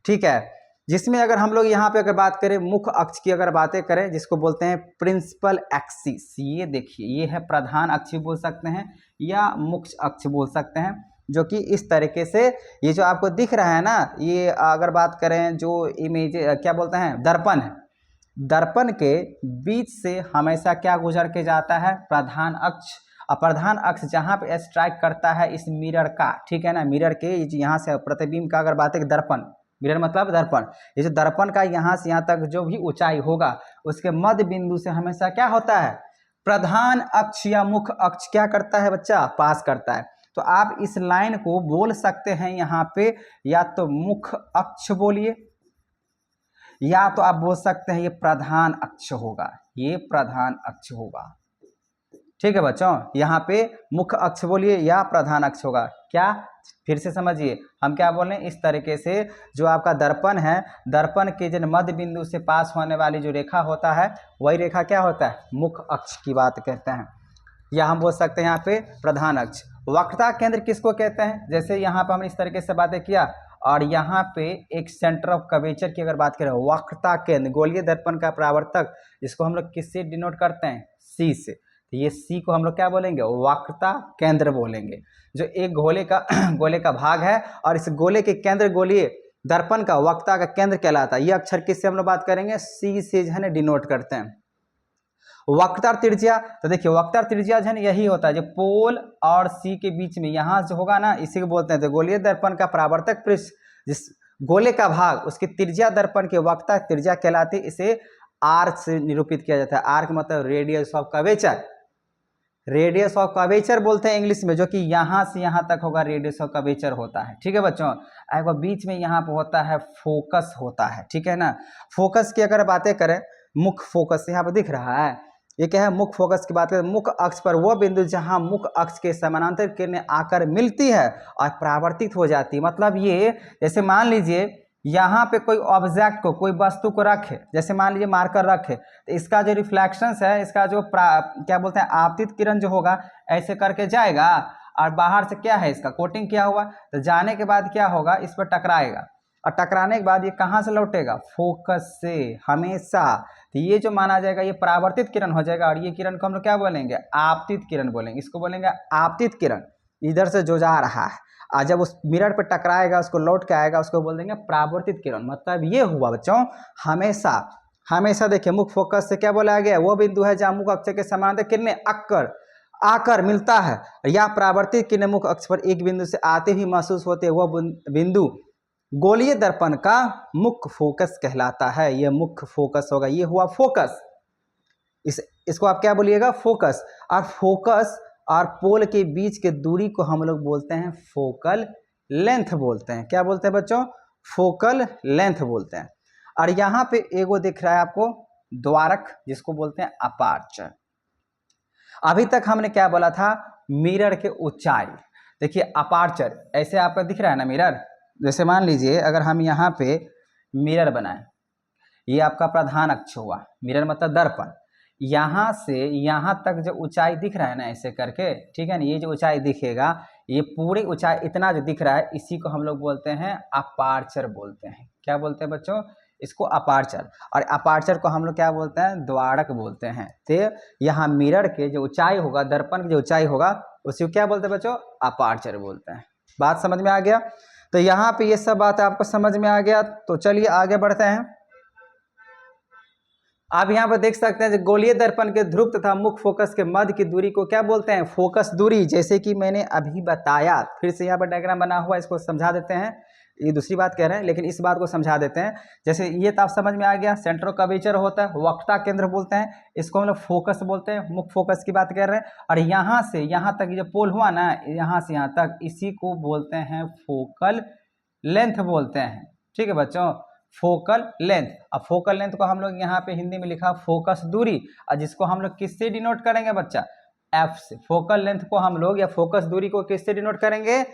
ठीक है, जिसमें अगर हम लोग यहाँ पे अगर बात करें मुख्य अक्ष की अगर बातें करें, जिसको बोलते हैं प्रिंसिपल एक्सिस, ये देखिए ये है प्रधान अक्ष भी बोल सकते हैं या मुख्य अक्ष बोल सकते हैं, जो कि इस तरीके से ये जो आपको दिख रहा है ना, ये अगर बात करें जो इमेज क्या बोलते हैं दर्पण है, दर्पण के बीच से हमेशा क्या गुजर के जाता है प्रधान अक्ष। और प्रधान अक्ष जहाँ पे स्ट्राइक करता है इस मिरर का, ठीक है ना, मिरर के यहाँ से प्रतिबिंब का अगर बात है दर्पण, मिरर मतलब दर्पण, ये जो दर्पण का यहाँ से यहाँ तक जो भी ऊंचाई होगा उसके मध्य बिंदु से हमेशा क्या होता है प्रधान अक्ष या मुख्य अक्ष क्या करता है बच्चा पास करता है। तो आप इस लाइन को बोल सकते हैं यहाँ पे या तो मुख्य अक्ष बोलिए या तो आप बोल सकते हैं ये प्रधान अक्ष होगा, ये प्रधान अक्ष होगा। ठीक है बच्चों, यहाँ पे मुख्य अक्ष बोलिए या प्रधान अक्ष होगा। क्या फिर से समझिए हम क्या बोल रहे हैं, इस तरीके से जो आपका दर्पण है, दर्पण के जो मध्य बिंदु से पास होने वाली जो रेखा होता है वही रेखा क्या होता है मुख्य अक्ष की बात कहते हैं, या हम बोल सकते हैं यहाँ पे प्रधान अक्ष। वक्रता केंद्र किसको कहते हैं, जैसे यहाँ पे हम इस तरीके से बातें किया, और यहाँ पे एक सेंटर ऑफ कर्वेचर की अगर बात करें वक्रता केंद्र, गोलीय दर्पण का परावर्तक, इसको हम लोग किससे डिनोट करते हैं सी से, तो ये सी को हम लोग क्या बोलेंगे वक्रता केंद्र बोलेंगे। जो एक गोले का भाग है और इस गोले के केंद्र गोलीय दर्पण का वक्रता का केंद्र कहलाता है। ये अक्षर किससे हम लोग बात करेंगे सी से जो है ना डिनोट करते हैं। वक्रता त्रिज्या, तो देखिए वक्रता त्रिज्या जो है ना यही होता है जो पोल और सी के बीच में यहाँ जो होगा ना इसी को बोलते हैं। तो गोलीय दर्पण का परावर्तक पृष्ठ जिस गोले का भाग उसकी त्रिज्या दर्पण की वक्रता त्रिज्या कहलाती है। इसे आर्क से निरूपित किया जाता है। आर्क मतलब radius of curvature, radius of curvature बोलते हैं इंग्लिश में, जो कि यहाँ से यहाँ तक होगा रेडियस ऑफ कर्वेचर होता है। ठीक है बच्चों, एक बीच में यहाँ पे होता है फोकस होता है। ठीक है ना, फोकस की अगर बातें करें मुख्य फोकस यहाँ पे दिख रहा है, ये क्या है मुख्य फोकस की बात करें, मुख्य अक्ष पर वो बिंदु जहाँ मुख्य अक्ष के समानांतर किरणें आकर मिलती है और परावर्तित हो जाती है। मतलब ये जैसे मान लीजिए यहाँ पे कोई ऑब्जेक्ट को कोई वस्तु को रखे, जैसे मान लीजिए मार्कर रखे, तो इसका जो रिफ्लेक्शंस है, इसका जो क्या बोलते हैं आपतित किरण जो होगा ऐसे करके जाएगा और बाहर से क्या है इसका कोटिंग किया हुआ, तो जाने के बाद क्या होगा इस पर टकराएगा और टकराने के बाद ये कहाँ से लौटेगा फोकस से हमेशा। तो ये जो माना जाएगा ये परावर्तित किरण हो जाएगा और ये किरण को हम लोग क्या बोलेंगे आपतित किरण बोलेंगे। इसको बोलेंगे आपतित किरण, इधर से जो जा रहा है और जब उस मिरर पर टकराएगा उसको लौट के आएगा उसको बोल देंगे परावर्तित किरण। मतलब ये हुआ बच्चों हमेशा हमेशा देखिए मुख्य फोकस से क्या बोला गया वो बिंदु है जहाँ मुख्य अक्ष के समानांतर किरणें आकर मिलता है, या परावर्तित किरणें मुख्य अक्ष पर एक बिंदु से आते ही महसूस होते हैं, वह बिंदु गोलीय दर्पण का मुख्य फोकस कहलाता है। यह मुख्य फोकस होगा, ये हुआ फोकस। इसको आप क्या बोलिएगा फोकस। और फोकस और पोल के बीच के दूरी को हम लोग बोलते हैं फोकल लेंथ बोलते हैं। क्या बोलते हैं बच्चों फोकल लेंथ बोलते हैं। और यहाँ पे एगो दिख रहा है आपको द्वारक, जिसको बोलते हैं अपार्चर। अभी तक हमने क्या बोला था मिरर के ऊंचाई। देखिए अपार्चर ऐसे आपका दिख रहा है ना मिरर, जैसे मान लीजिए अगर हम यहाँ पे मिरर बनाएं, ये आपका प्रधान अक्ष हुआ, मिरर मतलब दर्पण, यहाँ से यहाँ तक जो ऊंचाई दिख रहा है ना ऐसे करके, ठीक है ना, ये जो ऊंचाई दिखेगा ये पूरी ऊंचाई इतना जो दिख रहा है इसी को हम लोग बोलते हैं अपार्चर बोलते हैं। क्या बोलते हैं बच्चों इसको अपार्चर। और अपार्चर को हम लोग क्या बोलते हैं द्वारक बोलते हैं। तो यहाँ मिरर के जो ऊंचाई होगा, दर्पण की जो ऊंचाई होगा उसी को क्या बोलते हैं बच्चों अपार्चर बोलते हैं। बात समझ में आ गया। तो यहाँ पे ये सब बात आपको समझ में आ गया, तो चलिए आगे बढ़ते हैं। आप यहाँ पर देख सकते हैं गोलीय दर्पण के ध्रुव तथा मुख्य फोकस के मध्य की दूरी को क्या बोलते हैं फोकस दूरी, जैसे कि मैंने अभी बताया। फिर से यहाँ पर डायग्राम बना हुआ है, इसको समझा देते हैं। ये दूसरी बात कह रहे हैं लेकिन इस बात को समझा देते हैं। जैसे ये तो आप समझ में आ गया, सेंटर ऑफ कर्वेचर होता है, वक्रता केंद्र बोलते हैं, इसको हम लोग फोकस बोलते हैं, मुख्य फोकस की बात कर रहे हैं। और यहाँ से यहाँ तक जो पोल हुआ ना, यहाँ से यहाँ तक, इसी को बोलते हैं फोकल लेंथ बोलते हैं। ठीक है बच्चों फोकल लेंथ। अब फोकल लेंथ को हम लोग यहाँ पे हिंदी में लिखा फोकस दूरी, और जिसको हम लोग किससे डिनोट करेंगे बच्चा एफ से। फोकल लेंथ को हम लोग या फोकस दूरी को किससे डिनोट करेंगे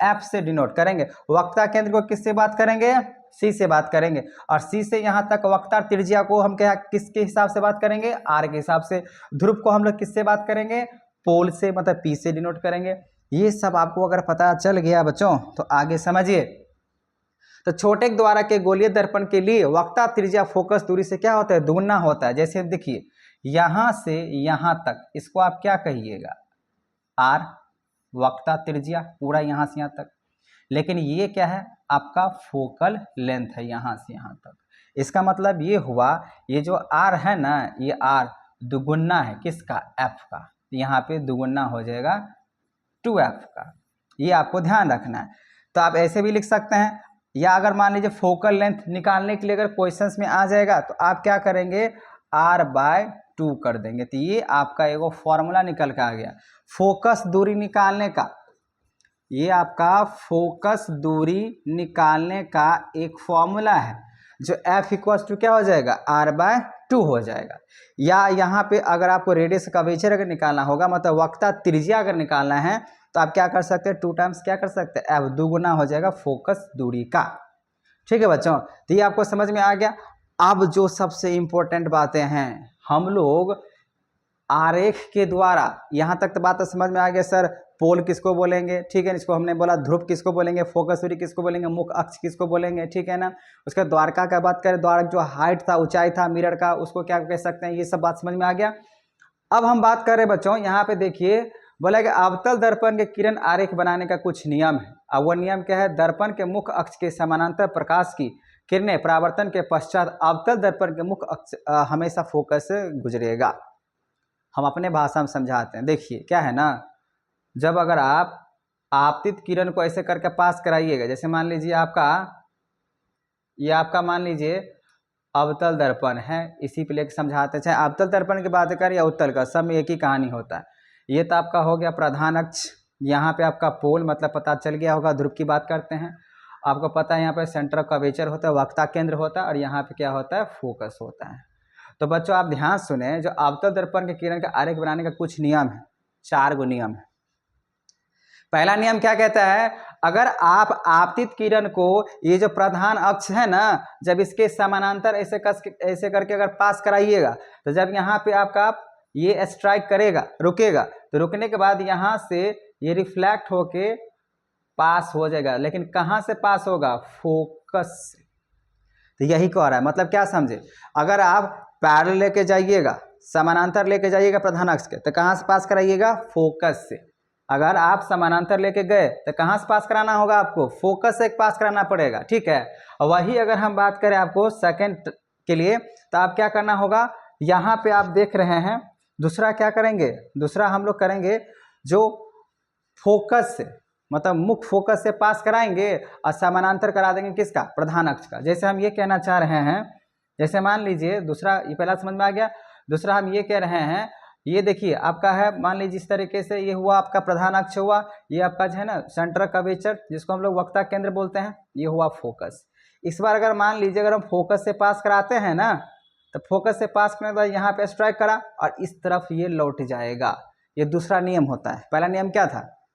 एफ से डिनोट करेंगे। वक्ता केंद्र को किससे बात करेंगे, सी से बात करेंगे, और सी से यहाँ तक वक्ता त्रिज्या को हम क्या किसके हिसाब से बात करेंगे, आर के हिसाब से। ध्रुव को हम लोग किससे बात करेंगे, पोल से, मतलब पी से डिनोट करेंगे। ये सब आपको अगर पता चल गया बच्चों तो आगे समझिए। तो छोटे द्वारा के गोलीय दर्पण के लिए वक्ता त्रिज्या फोकस दूरी से क्या होता है, दुगुना होता है। जैसे देखिए यहाँ से यहाँ तक, इसको आप क्या कहिएगा, आर वक्ता त्रिज्या पूरा यहाँ से यहाँ तक। लेकिन ये क्या है, आपका फोकल लेंथ है यहाँ से यहाँ तक। इसका मतलब ये हुआ, ये जो आर है ना, ये आर दुगुना है किसका, एफ का। यहाँ पे दुगुना हो जाएगा 2f का। ये आपको ध्यान रखना है। तो आप ऐसे भी लिख सकते हैं, या अगर मान लीजिए फोकल लेंथ निकालने के लिए अगर क्वेश्चंस में आ जाएगा तो आप क्या करेंगे, r/2 कर देंगे। तो ये आपका एगो फॉर्मूला निकल के आ गया फोकस दूरी निकालने का। ये आपका फोकस दूरी निकालने का एक फॉर्मूला है, जो f इक्वल्स टू क्या हो जाएगा, r/2 हो जाएगा। या यहाँ पे अगर आपको रेडियस कर्वेचर अगर निकालना होगा, मतलब वक्ता त्रिज्या अगर निकालना है, तो आप क्या कर सकते हैं, 2 टाइम्स क्या कर सकते हैं, f दुगुना हो जाएगा फोकस दूरी का। ठीक है बच्चों, तो ये आपको समझ में आ गया। अब जो सबसे इंपॉर्टेंट बातें हैं, हम लोग आरेख के द्वारा, यहाँ तक तो बात तो समझ में आ गया सर, पोल किसको बोलेंगे, ठीक है, इसको हमने बोला ध्रुव किसको बोलेंगे, फोकस दूरी किसको बोलेंगे, मुख्य अक्ष किसको बोलेंगे, ठीक है ना। उसके द्वारका का बात करें, द्वारक जो हाइट था, ऊंचाई था मिरर का, उसको क्या कह सकते हैं, ये सब बात समझ में आ गया। अब हम बात कर रहे हैं बच्चों, यहाँ पे देखिए बोला कि अवतल दर्पण के किरण आरेख बनाने का कुछ नियम है। अब वह नियम क्या है, दर्पण के मुख्य अक्ष के समानांतर प्रकाश की किरणें परावर्तन के पश्चात अवतल दर्पण के मुख्य अक्ष हमेशा फोकस से गुजरेगा। हम अपने भाषा में समझाते हैं। देखिए क्या है ना, जब अगर आप आपतित किरण को ऐसे करके पास कराइएगा, जैसे मान लीजिए ये आपका मान लीजिए अवतल दर्पण है, इसी पे लेकर समझाते हैं। चाहे अवतल दर्पण की बात करें या उत्तल का, सब में एक ही कहानी होता है। ये तो आपका हो गया प्रधान अक्ष, यहाँ पे आपका पोल, मतलब पता चल गया होगा, ध्रुव की बात करते हैं। आपको पता है यहाँ पे सेंटर ऑफ कर्वेचर होता है, वक्ता केंद्र होता है, और यहाँ पे क्या होता है, फोकस होता है। तो बच्चों आप ध्यान सुने, जो अवतल दर्पण के किरण का आरेख बनाने का कुछ नियम है, 4 गो नियम है। पहला नियम क्या कहता है, अगर आप आपतित किरण को, ये जो प्रधान अक्ष है ना, जब इसके समानांतर ऐसे करके अगर पास कराइएगा, तो जब यहाँ पे आपका ये स्ट्राइक करेगा, रुकेगा, तो रुकने के बाद यहाँ से ये रिफ्लेक्ट होके पास हो जाएगा। लेकिन कहाँ से पास होगा, फोकस से। तो यही कह रहा है, मतलब क्या समझे, अगर आप पैरेलल लेके जाइएगा, समानांतर लेके जाइएगा प्रधान अक्ष के, तो कहाँ से पास कराइएगा, फोकस से। अगर आप समानांतर लेके गए तो कहाँ से पास कराना होगा, आपको फोकस से पास कराना पड़ेगा, ठीक है। वही अगर हम बात करें आपको सेकंड के लिए, तो आप क्या करना होगा, यहाँ पे आप देख रहे हैं, दूसरा क्या करेंगे, दूसरा हम लोग करेंगे जो फोकस से, मतलब मुख्य फोकस से पास कराएंगे और समानांतर करा देंगे किसका, प्रधान अक्ष का। जैसे हम ये कहना चाह रहे हैं, जैसे मान लीजिए दूसरा, ये पहला समझ में आ गया। दूसरा हम ये कह रहे हैं, ये देखिए आपका है, मान लीजिए इस तरीके से ये हुआ आपका प्रधान अक्ष हुआ, ये आपका जो है ना सेंटर कर्वेचर, जिसको हम लोग वक्ता केंद्र बोलते हैं, ये हुआ फोकस। इस बार अगर मान लीजिए अगर हम फोकस से पास कराते हैं ना, तो फोकस से पास करने के बाद यहाँ पे स्ट्राइक करा और इस तरफ ये लौट जाएगा। ये दूसरा नियम होता है। पहला नियम क्या था,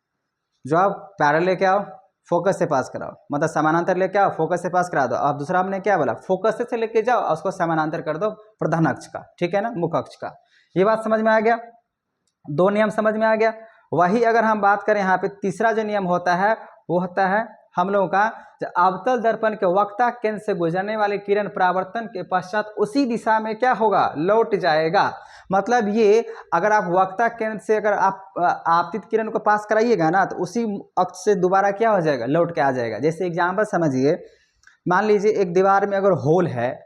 जो आप पैरेलल लेके आओ, फोकस से पास कराओ, मतलब समानांतर लेके आओ, फोकस से पास करा दो। अब दूसरा हमने क्या बोला, फोकस से लेके जाओ और उसको समानांतर कर दो प्रधान अक्ष का, ठीक है ना, मुख्य अक्ष का। ये बात समझ में आ गया, 2 नियम समझ में आ गया। वही अगर हम बात करें यहाँ पे तीसरा जो नियम होता है, वो होता है हम लोगों का, अवतल दर्पण के वक्ता केंद्र से गुजरने वाली किरण परावर्तन के पश्चात उसी दिशा में क्या होगा, लौट जाएगा। मतलब ये अगर आप वक्ता केंद्र से अगर आप आपतित किरण को पास कराइएगा ना, तो उसी अक्ष से दोबारा क्या हो जाएगा, लौट के आ जाएगा। जैसे एग्जाम्पल समझिए, मान लीजिए एक दीवार में अगर होल है,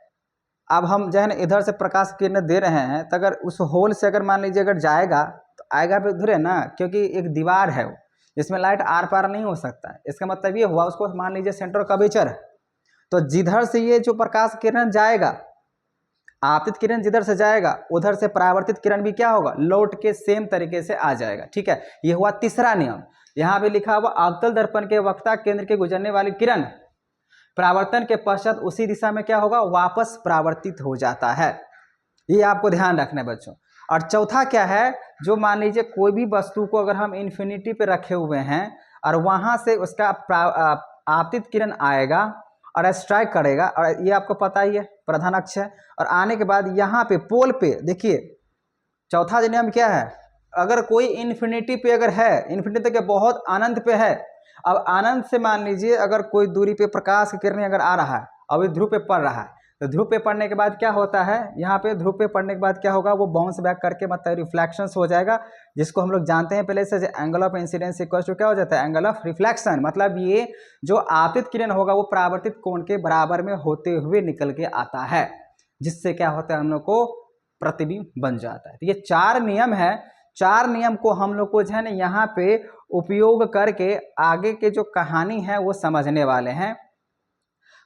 अब हम जो है ना इधर से प्रकाश किरण दे रहे हैं, तो अगर उस होल से अगर मान लीजिए अगर जाएगा, तो आएगा भी उधर है ना, क्योंकि एक दीवार है जिसमें लाइट आर पार नहीं हो सकता है। इसका मतलब ये हुआ, उसको मान लीजिए सेंटर कर्वेचर है, तो जिधर से ये जो प्रकाश किरण जाएगा, आपतित किरण जिधर से जाएगा, उधर से परावर्तित किरण भी क्या होगा, लौट के सेम तरीके से आ जाएगा, ठीक है। ये हुआ तीसरा नियम। यहाँ पे लिखा हुआ, अवतल दर्पण के वक्ता केंद्र के गुजरने वाली किरण परावर्तन के पश्चात उसी दिशा में क्या होगा, वापस परावर्तित हो जाता है। ये आपको ध्यान रखना है बच्चों। और चौथा क्या है, जो मान लीजिए कोई भी वस्तु को अगर हम इन्फिनिटी पे रखे हुए हैं और वहाँ से उसका आपतित किरण आएगा और स्ट्राइक करेगा, और ये आपको पता ही है प्रधान अक्ष है। और आने के बाद यहाँ पे पोल पे देखिए चौथा नियम क्या है, अगर कोई इन्फिनिटी पे अगर है, इन्फिनिटी तक बहुत अनंत पे है, अब अनंत से मान लीजिए अगर कोई दूरी पे प्रकाश की किरण अगर आ रहा है, अभी ध्रुव पे पड़ रहा है, तो ध्रुव पे पड़ने के बाद क्या होता है, यहाँ पे ध्रुव पे पड़ने के बाद क्या होगा, वो बाउंस बैक करके मतलब रिफ्लेक्शंस हो जाएगा, जिसको हम लोग जानते हैं पहले से, angle of incidence equal to क्या हो जाता है, एंगल ऑफ रिफ्लेक्शन। मतलब ये जो आपतित किरण होगा वो परावर्तित कोण के बराबर में होते हुए निकल के आता है, जिससे क्या होता है, हम लोग को प्रतिबिंब बन जाता है। तो ये 4 नियम है, 4 नियम को हम लोग को जो है ना यहाँ पे उपयोग करके आगे के जो कहानी है वो समझने वाले हैं।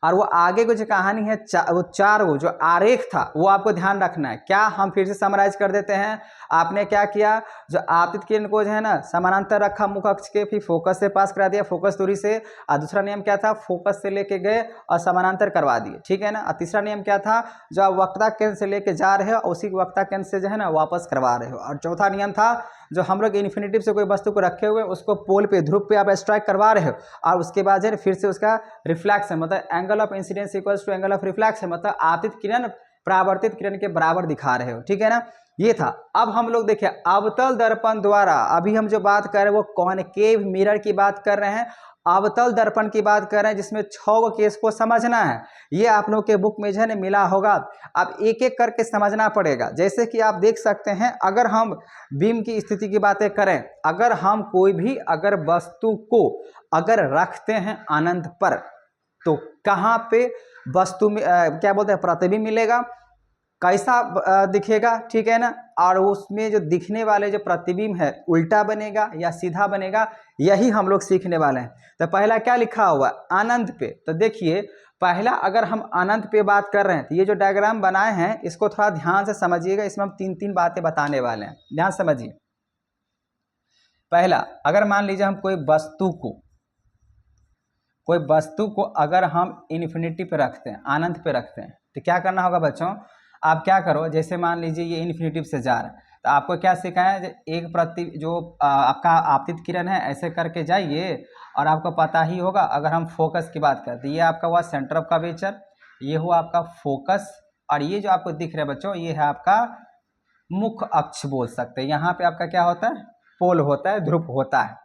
और वो आगे को जो कहानी है, वो 4 वो जो आरेख था वो आपको ध्यान रखना है। क्या, हम फिर से समराइज कर देते हैं। आपने क्या किया, जो आपतित किरण को जो है ना समानांतर रखा मुख अक्ष के, फिर फोकस से पास करा दिया, फोकस दूरी से। और दूसरा नियम क्या था, फोकस से लेके गए और समानांतर करवा दिए, ठीक है ना। और तीसरा नियम क्या था, जो आप वक्रता केंद्र से लेके जा रहे हो उसी वक्रता केंद्र से जो है ना वापस करवा रहे हो। और चौथा नियम था, जो हम लोग इन्फिनिटिव से कोई वस्तु को रखे हुए उसको पोल पे, ध्रुव पे आप स्ट्राइक करवा रहे हो, और उसके बाद जो फिर से उसका रिफ्लेक्शन मतलब angle of incidence equals to angle of reflection, मतलब आपतित किरण परावर्तित किरण के बराबर दिखा रहे हो, ठीक है ना। ये था। अब हम लोग देखिए अवतल दर्पण द्वारा, अभी हम जो बात कर रहे हैं वो कॉनकेव मिरर की बात कर रहे हैं, अवतल दर्पण की बात कर रहे हैं, जिसमें 6 केस को समझना है। ये आप लोग के बुक में जो है ना मिला होगा, अब एक एक करके समझना पड़ेगा। जैसे कि आप देख सकते हैं, अगर हम बीम की स्थिति की बातें करें, अगर हम कोई भी अगर वस्तु को अगर रखते हैं अनंत पर, तो कहाँ पे वस्तु में क्या बोलते हैं, प्रतिबिंब मिलेगा, कैसा दिखेगा, ठीक है ना। और उसमें जो दिखने वाले जो प्रतिबिंब है उल्टा बनेगा या सीधा बनेगा, यही हम लोग सीखने वाले हैं। तो पहला क्या लिखा हुआ है, अनंत पे। तो देखिए पहला अगर हम अनंत पे बात कर रहे हैं, तो ये जो डायग्राम बनाए हैं इसको थोड़ा ध्यान से समझिएगा, इसमें हम 3 बातें बताने वाले हैं, ध्यान समझिए। पहला, अगर मान लीजिए हम कोई वस्तु को अगर हम इन्फिनिटी पे रखते हैं, अनंत पे रखते हैं, तो क्या करना होगा बच्चों, आप क्या करो, जैसे मान लीजिए ये इन्फिनिटी से जा रहा है, तो आपको क्या सिखाया है, एक जो आपका आपतित किरण है ऐसे करके जाइए, और आपको पता ही होगा अगर हम फोकस की बात करते हैं, ये आपका हुआ सेंटर ऑफ कर्वेचर, ये हुआ आपका फोकस, और ये जो आपको दिख रहा है बच्चों ये है आपका मुख्य अक्ष बोल सकते हैं। यहाँ पे आपका क्या होता है, पोल होता है, ध्रुव होता है।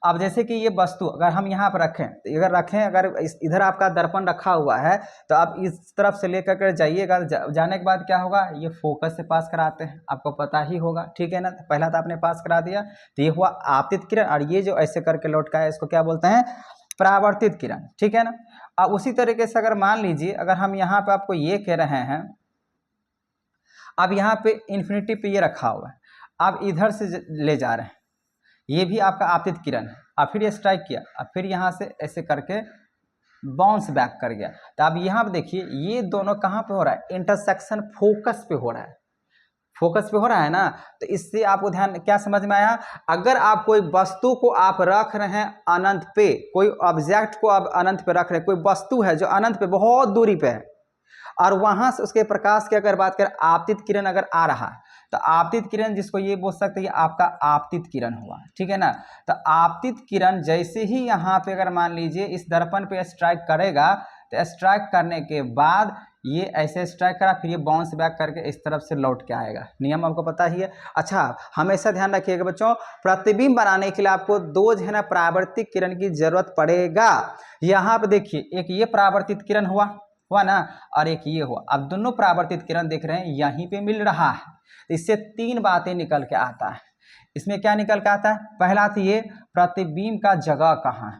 अब जैसे कि ये वस्तु अगर हम यहाँ पर रखें, तो अगर अगर इधर आपका दर्पण रखा हुआ है, तो आप इस तरफ से लेकर कर जाइएगा, जाने के बाद क्या होगा, ये फोकस से पास कराते हैं, आपको पता ही होगा, ठीक है ना। पहला तो आपने पास करा दिया, तो ये हुआ आपतित किरण, और ये जो ऐसे करके लौट का है इसको क्या बोलते हैं, परावर्तित किरण, ठीक है ना। अब उसी तरीके से अगर मान लीजिए अगर हम यहाँ पे आपको ये कह रहे हैं, अब यहाँ पे इन्फिनिटी पे ये रखा हुआ है, आप इधर से ले जा रहे हैं, ये भी आपका आपतित किरण है, अब फिर ये स्ट्राइक किया, अब फिर यहाँ से ऐसे करके बाउंस बैक कर गया। तो अब यहाँ पे देखिए ये दोनों कहाँ पे हो रहा है, इंटरसेक्शन फोकस पे हो रहा है, फोकस पे हो रहा है ना। तो इससे आपको ध्यान क्या समझ में आया, अगर आप कोई वस्तु को आप रख रहे हैं अनंत पे, कोई ऑब्जेक्ट को आप अनंत पे रख रहे हैं, कोई वस्तु है जो अनंत पे बहुत दूरी पे है, और वहां से उसके प्रकाश की अगर बात करें, आपतित किरण अगर आ रहा है, तो आपतित किरण जिसको ये बोल सकते हैं आपका आपतित किरण हुआ, ठीक है ना। तो आपतित किरण जैसे ही यहाँ पे अगर मान लीजिए इस दर्पण पे स्ट्राइक करेगा, तो स्ट्राइक करने के बाद ये ऐसे स्ट्राइक करा, फिर ये बाउंस बैक करके इस तरफ से लौट के आएगा, नियम आपको पता ही है। अच्छा, हमेशा ध्यान रखिएगा बच्चों, प्रतिबिंब बनाने के लिए आपको 2 जो है ना परावर्तित किरण की जरूरत पड़ेगा। यहाँ पे देखिए एक ये परावर्तित किरण हुआ ना, और एक ये हुआ। अब दोनों परावर्तित किरण देख रहे हैं यहीं पे मिल रहा है, तो इससे 3 बातें निकल के आता है। इसमें क्या निकल के आता है, पहला तो ये प्रतिबिंब का जगह कहाँ है,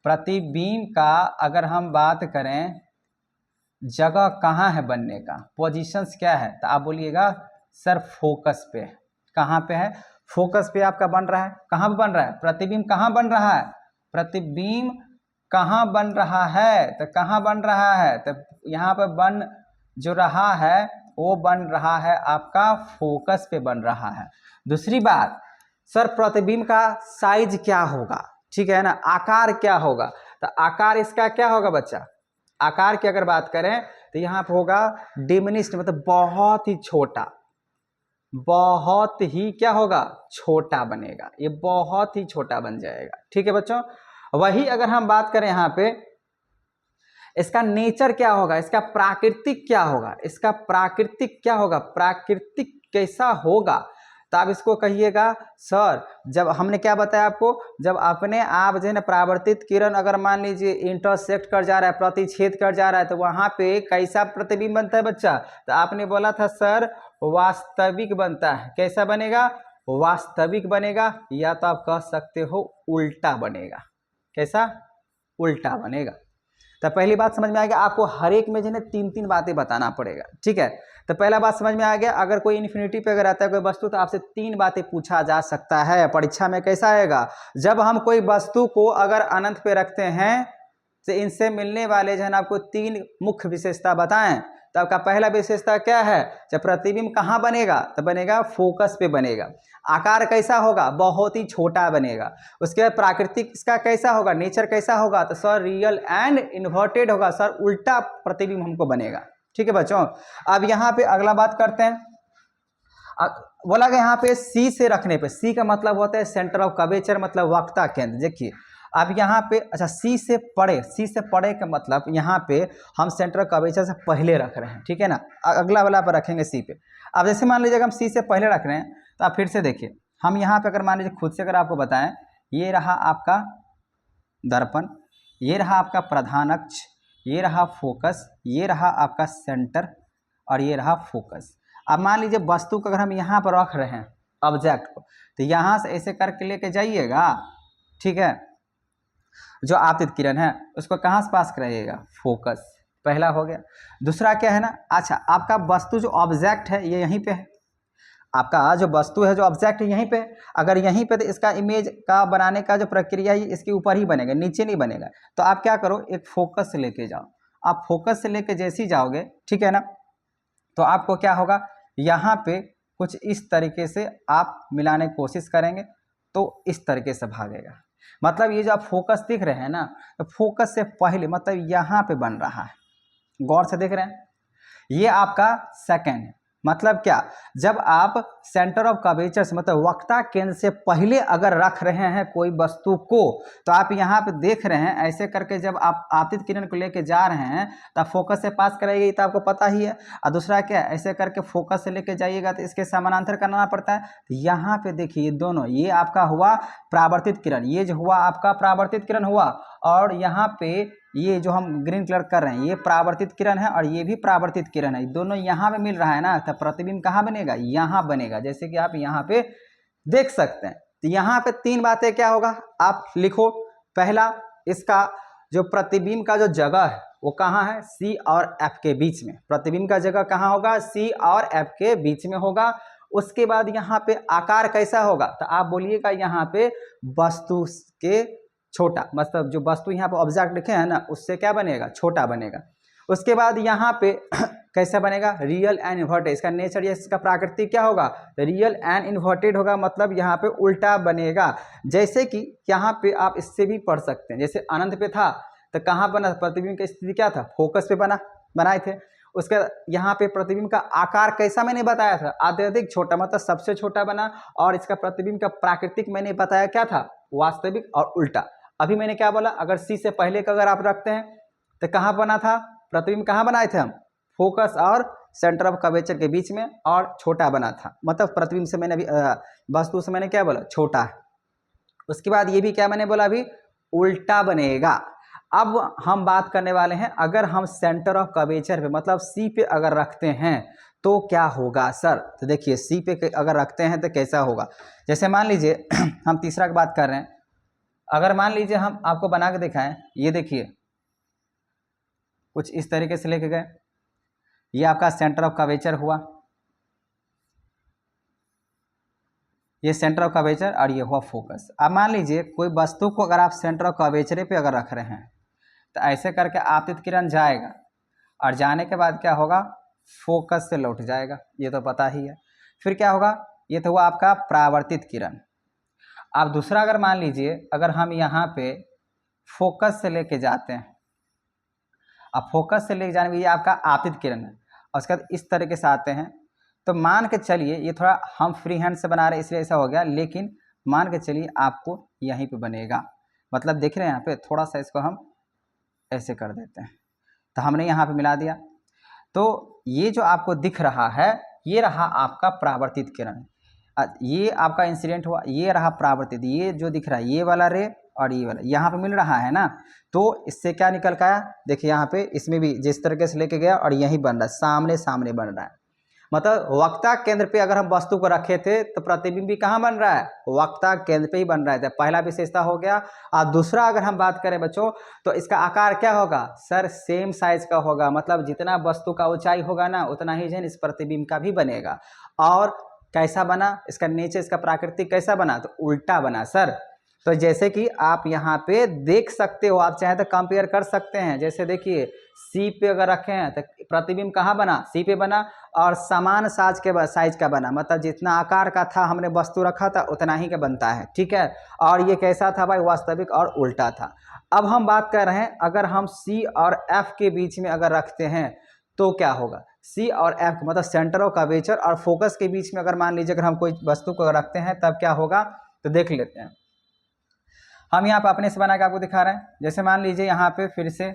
प्रतिबिंब का अगर हम बात करें जगह कहाँ है बनने का, पोजीशंस क्या है, तो आप बोलिएगा सर फोकस पे। कहाँ पे है, फोकस पे आपका बन रहा है। कहाँ पे बन रहा है, प्रतिबिंब कहाँ बन रहा है, प्रतिबिंब कहाँ बन रहा है, तो कहाँ बन रहा है, तो यहाँ पे बन जो रहा है वो बन रहा है आपका फोकस पे बन रहा है। दूसरी बात, सर प्रतिबिंब का साइज क्या होगा, ठीक है ना, आकार क्या होगा, तो आकार इसका क्या होगा बच्चा, आकार की अगर बात करें तो यहाँ पे होगा डिमिनिश्ड, मतलब बहुत ही छोटा, बहुत ही क्या होगा, छोटा बनेगा, ये बहुत ही छोटा बन जाएगा। ठीक है बच्चों, वही अगर हम बात करें यहाँ पे इसका नेचर क्या होगा, इसका प्राकृतिक क्या होगा, इसका प्राकृतिक क्या होगा, प्राकृतिक कैसा होगा, तो आप इसको कहिएगा सर, जब हमने क्या बताया आपको, जब अपने आप जो है ना परावर्तित किरण अगर मान लीजिए इंटरसेक्ट कर जा रहा है, प्रतिच्छेद कर जा रहा है, तो वहां पे कैसा प्रतिबिंब बनता है बच्चा, तो आपने बोला था सर वास्तविक बनता है। कैसा बनेगा, वास्तविक बनेगा, या तो आप कह सकते हो उल्टा बनेगा। कैसा, उल्टा बनेगा। तो पहली बात समझ में आ गया, आपको हर एक में जो है 3-3 बातें बताना पड़ेगा। ठीक है, तो पहला बात समझ में आ गया, अगर कोई इन्फिनिटी पे अगर आता है कोई वस्तु तो आपसे 3 बातें पूछा जा सकता है। परीक्षा में कैसा आएगा, जब हम कोई वस्तु को अगर अनंत पे रखते हैं तो इनसे मिलने वाले जो है ना आपको 3 मुख्य विशेषता बताएं। तो आपका पहला विशेषता क्या है, जब प्रतिबिंब कहाँ बनेगा, तो बनेगा फोकस पे बनेगा। आकार कैसा होगा, बहुत ही छोटा बनेगा। उसके बाद प्राकृतिक इसका कैसा होगा, नेचर कैसा होगा, तो सर रियल एंड इन्वर्टेड होगा, सर उल्टा प्रतिबिंब हमको बनेगा। ठीक है बच्चों, अब यहाँ पे अगला बात करते हैं। बोला गया यहाँ पे सी से रखने पे, सी का मतलब होता है सेंटर ऑफ कर्वेचर, मतलब वक्रता केंद्र। देखिए अब यहाँ पे अच्छा सी से पड़े, सी से पड़े का मतलब यहाँ पे हम सेंटर ऑफ कर्वेचर से पहले रख रहे हैं। ठीक है ना, अगला वाला पर रखेंगे सी पे। अब जैसे मान लीजिए हम सी से पहले रख रहे हैं, तो आप फिर से देखिए, हम यहाँ पे अगर मान लीजिए खुद से अगर आपको बताएं, ये रहा आपका दर्पण, ये रहा आपका प्रधान अक्ष, ये रहा फोकस, ये रहा आपका सेंटर, और ये रहा फोकस। अब मान लीजिए वस्तु को अगर हम यहाँ पर रख रहे हैं ऑब्जेक्ट को, तो यहाँ से ऐसे करके लेके जाइएगा। ठीक है, जो आपतित किरण है उसको कहाँ से पास कराइएगा, फोकस। पहला हो गया। दूसरा क्या है ना, अच्छा आपका वस्तु जो ऑब्जेक्ट है ये यहीं पे है, आपका जो वस्तु है जो ऑब्जेक्ट है यहीं पे है। अगर यहीं पे तो इसका इमेज का बनाने का जो प्रक्रिया है इसके ऊपर ही बनेगा, नीचे नहीं बनेगा। तो आप क्या करो, एक फोकस से लेके जाओ। आप फोकस से लेके जैसे ही जाओगे, ठीक है ना, तो आपको क्या होगा, यहाँ पे कुछ इस तरीके से आप मिलाने की कोशिश करेंगे तो इस तरीके से भागेगा। मतलब ये जो आप फोकस दिख रहे हैं ना, तो फोकस से पहले मतलब यहाँ पे बन रहा है, गौर से देख रहे हैं, ये आपका सेकंड है। मतलब क्या, जब आप सेंटर ऑफ कर्वेचर से मतलब वक्रता केंद्र से पहले अगर रख रहे हैं कोई वस्तु को, तो आप यहाँ पे देख रहे हैं ऐसे करके जब आप आपतित किरण को लेके जा रहे हैं तो फोकस से पास कराइए, तो आपको पता ही है। और दूसरा क्या, ऐसे करके फोकस से लेके जाइएगा तो इसके समानांतर करना पड़ता है। तो यहाँ पे देखिए ये दोनों, ये आपका हुआ परावर्तित किरण, ये जो हुआ आपका परावर्तित किरण हुआ, और यहाँ पे ये जो हम ग्रीन कलर कर रहे हैं ये परावर्तित किरण है और ये भी परावर्तित किरण है, दोनों यहाँ पे मिल रहा है ना, तो प्रतिबिंब कहाँ बनेगा, यहाँ बनेगा, जैसे कि आप यहाँ पे देख सकते हैं। तो यहाँ पे 3 बातें क्या होगा, आप लिखो। पहला, इसका जो प्रतिबिंब का जो जगह है वो कहाँ है, सी और एफ के बीच में। प्रतिबिंब का जगह कहाँ होगा, सी और एफ के बीच में होगा। उसके बाद यहाँ पे आकार कैसा होगा, तो आप बोलिएगा यहाँ पे वस्तु के छोटा, मतलब जो वस्तु यहाँ पे ऑब्जेक्ट लिखे हैं ना उससे क्या बनेगा, छोटा बनेगा। उसके बाद यहाँ पे कैसा बनेगा, रियल एंड इन्वर्टेड। इसका नेचर या इसका प्राकृतिक क्या होगा, रियल एंड इन्वर्टेड होगा, मतलब यहाँ पे उल्टा बनेगा। जैसे कि यहाँ पे आप इससे भी पढ़ सकते हैं, जैसे अनंत पे था तो कहाँ बना, प्रतिबिंब की स्थिति क्या था, फोकस पे बनाए थे। उसके यहाँ पे प्रतिबिंब का आकार कैसा मैंने बताया था, अत्यधिक छोटा, मतलब सबसे छोटा बना। और इसका प्रतिबिंब का प्राकृतिक मैंने बताया क्या था, वास्तविक और उल्टा। अभी मैंने क्या बोला, अगर सी से पहले का अगर आप रखते हैं तो कहाँ बना था, प्रतिबिंब कहाँ बनाए थे हम, फोकस और सेंटर ऑफ कर्वेचर के बीच में, और छोटा बना था, मतलब प्रतिबिंब से मैंने अभी वस्तु से मैंने क्या बोला, छोटा है। उसके बाद ये भी क्या मैंने बोला, अभी उल्टा बनेगा। अब हम बात करने वाले हैं, अगर हम सेंटर ऑफ कर्वेचर पे मतलब सी पे अगर रखते हैं तो क्या होगा सर। तो देखिए सी पे अगर रखते हैं तो कैसा होगा, जैसे मान लीजिए हम तीसरा की बात कर रहे हैं। अगर मान लीजिए हम आपको बना के दिखाएं, ये देखिए कुछ इस तरीके से लेके गए, ये आपका सेंटर ऑफ कर्वेचर हुआ, ये सेंटर ऑफ कर्वेचर, और ये हुआ फोकस। अब मान लीजिए कोई वस्तु को अगर आप सेंटर ऑफ कर्वेचर पे अगर रख रहे हैं तो ऐसे करके आपतित किरण जाएगा, और जाने के बाद क्या होगा, फोकस से लौट जाएगा, ये तो पता ही है। फिर क्या होगा, ये तो हुआ आपका परावर्तित किरण। अब दूसरा अगर मान लीजिए अगर हम यहाँ पे फोकस से लेके जाते हैं, अब फोकस से लेके जाने में ये आपका आपतित किरण है, और उसके बाद इस तरीके से आते हैं तो मान के चलिए, ये थोड़ा हम फ्री हैंड से बना रहे हैं इसलिए ऐसा हो गया, लेकिन मान के चलिए आपको यहीं पे बनेगा, मतलब देख रहे हैं यहाँ पे, थोड़ा सा इसको हम ऐसे कर देते हैं, तो हमने यहाँ पे मिला दिया। तो ये जो आपको दिख रहा है ये रहा आपका परावर्तित किरण, ये आपका इंसिडेंट हुआ, ये रहा परावर्तित, ये जो दिख रहा है ये वाला रे और ये वाला यहाँ पे मिल रहा है ना। तो इससे क्या निकल के आया, देखिए यहाँ पे इसमें भी जिस तरीके से लेके गया और यही बन रहा है, सामने सामने बन रहा है। मतलब वक्ता केंद्र पे अगर हम वस्तु को रखे थे तो प्रतिबिंब भी कहाँ बन रहा है, वक्ता केंद्र पे ही बन रहा है। तो पहला विशेषता हो गया। और दूसरा अगर हम बात करें बच्चों, तो इसका आकार क्या होगा सर, सेम साइज का होगा, मतलब जितना वस्तु का ऊंचाई होगा ना उतना ही जो है इस प्रतिबिंब का भी बनेगा। और कैसा बना, इसका नीचे इसका प्राकृतिक कैसा बना, तो उल्टा बना सर। तो जैसे कि आप यहाँ पे देख सकते हो, आप चाहे तो कंपेयर कर सकते हैं। जैसे देखिए सी पे अगर रखे हैं तो प्रतिबिंब कहाँ बना, सी पे बना, और समान साइज का बना, मतलब जितना आकार का था हमने वस्तु रखा था उतना ही का बनता है, ठीक है। और ये कैसा था भाई, वास्तविक और उल्टा था। अब हम बात कर रहे हैं अगर हम सी और एफ के बीच में अगर रखते हैं तो क्या होगा, सी और एफ मतलब सेंटर ऑफ कर्वेचर और फोकस के बीच में अगर मान लीजिए अगर हम कोई वस्तु को रखते हैं तब क्या होगा, तो देख लेते हैं। हम यहाँ पे अपने से बना के आपको दिखा रहे हैं। जैसे मान लीजिए यहाँ पे फिर से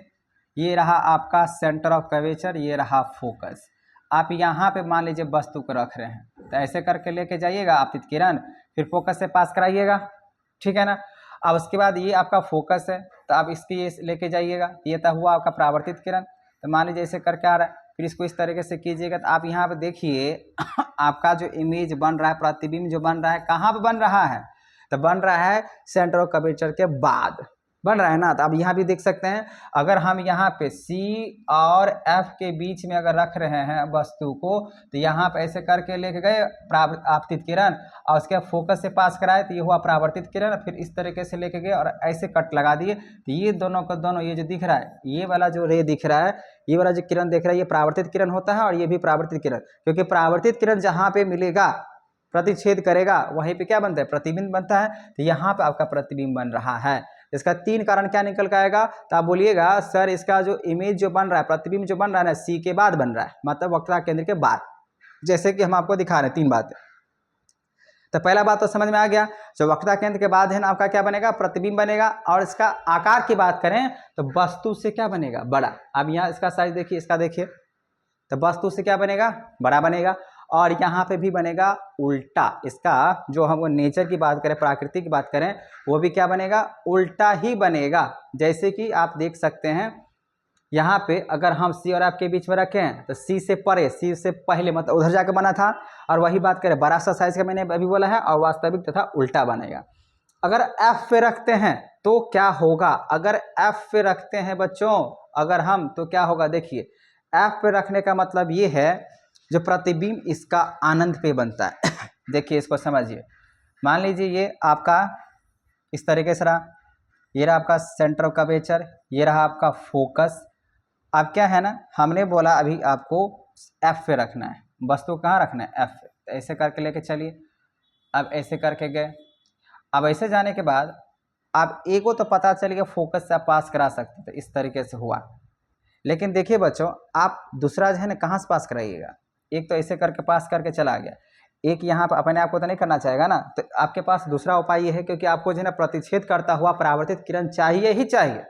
ये रहा आपका सेंटर ऑफ कर्वेचर, ये रहा फोकस। आप यहाँ पे मान लीजिए वस्तु को रख रहे हैं, तो ऐसे करके लेके जाइएगा आपतित किरण, फिर फोकस से पास कराइएगा, ठीक है ना। अब उसके बाद ये आपका फोकस है, तो आप इसकी ये लेके जाइएगा, ये तो हुआ आपका परावर्तित किरण। तो मान लीजिए ऐसे करके आ रहा है, फिर इसको इस तरीके से कीजिएगा। तो आप यहाँ पे देखिए आपका जो इमेज बन रहा है, प्रतिबिंब जो बन रहा है कहाँ पे बन रहा है, तो बन रहा है सेंटर ऑफ कर्वेचर के बाद बन रहा है ना। तो अब यहाँ भी देख सकते हैं, अगर हम यहाँ पे C और F के बीच में अगर रख रहे हैं वस्तु को, तो यहाँ पे ऐसे करके लेके गए आपतित किरण और उसके फोकस से पास कराए तो ये हुआ परावर्तित किरण, फिर इस तरीके से लेके गए और ऐसे कट लगा दिए। तो ये दोनों का दोनों, ये जो दिख रहा है, ये वाला जो रे दिख रहा है, ये वाला जो किरण दिख रहा है, ये परावर्तित किरण होता है और ये भी परावर्तित किरण, क्योंकि परावर्तित किरण जहाँ पे मिलेगा प्रतिच्छेद करेगा वहीं पे क्या बनता है, प्रतिबिंब बनता है। तो यहाँ पे आपका प्रतिबिंब बन रहा है। इसका 3 कारण क्या निकल के आएगा, तो आप बोलिएगा सर इसका जो इमेज जो बन रहा है, प्रतिबिंब जो बन रहा है ना, सी के बाद बन रहा है, मतलब वक्ता केंद्र के बाद, जैसे कि हम आपको दिखा रहे हैं 3 बातें। तो पहला बात तो समझ में आ गया, जो वक्ता केंद्र के बाद है ना आपका क्या बनेगा, प्रतिबिंब बनेगा। और इसका आकार की बात करें तो वस्तु से क्या बनेगा, बड़ा। अब यहाँ इसका साइज देखिए, इसका देखिए, तो वस्तु से क्या बनेगा, बड़ा बनेगा। और यहाँ पे भी बनेगा उल्टा, इसका जो हम वो नेचर की बात करें, प्रकृति की बात करें, वो भी क्या बनेगा, उल्टा ही बनेगा। जैसे कि आप देख सकते हैं यहाँ पे अगर हम सी और एफ के बीच में रखें तो सी से परे, सी से पहले मतलब उधर जाकर बना था, और वही बात करें बड़ा सा साइज का मैंने अभी बोला है, और वास्तविक तथा उल्टा बनेगा। अगर एफ पे रखते हैं तो क्या होगा, अगर एफ पे रखते हैं बच्चों अगर हम, तो क्या होगा, देखिए एफ पे रखने का मतलब ये है जो प्रतिबिंब इसका आनंद पे बनता है। देखिए इसको समझिए, मान लीजिए ये आपका इस तरीके से रहा, ये रहा आपका सेंटर ऑफ कर्वेचर, ये रहा आपका फोकस। अब क्या है ना, हमने बोला अभी आपको एफ पे रखना है, वस्तु कहाँ रखना है, एफ पे। तो ऐसे करके लेके चलिए, अब ऐसे करके गए। अब ऐसे जाने के बाद आप एक को तो पता चल गया फोकस से आप पास करा सकते, तो इस तरीके से हुआ। लेकिन देखिए बच्चों, आप दूसरा जो है ना कहाँ से पास कराइएगा, एक तो ऐसे करके पास करके चला गया, एक यहाँ पर अपने आप को तो नहीं करना चाहेगा ना। तो आपके पास दूसरा उपाय ये है, क्योंकि आपको जो है ना प्रतिच्छेद करता हुआ परावर्तित किरण चाहिए ही चाहिए,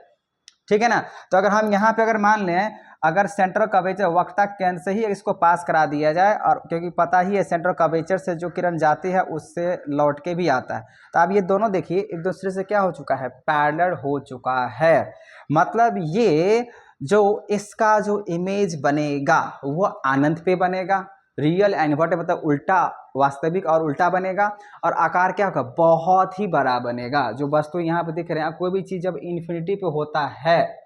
ठीक है ना। तो अगर हम यहाँ पे अगर मान लें अगर सेंटर कर्वेचर वक्ता केंद्र से ही इसको पास करा दिया जाए, और क्योंकि पता ही है सेंटर कर्वेचर से जो किरण जाती है उससे लौट के भी आता है, तो अब ये दोनों देखिए एक दूसरे से क्या हो चुका है, पैरेलल हो चुका है। मतलब ये जो इसका जो इमेज बनेगा वो अनंत पे बनेगा, रियल एंड इन्वर्टेड मतलब उल्टा, वास्तविक और उल्टा बनेगा। और आकार क्या होगा, बहुत ही बड़ा बनेगा। जो वस्तु यहाँ पे दिख रहे हैं, कोई भी चीज़ जब इन्फिनिटी पे होता है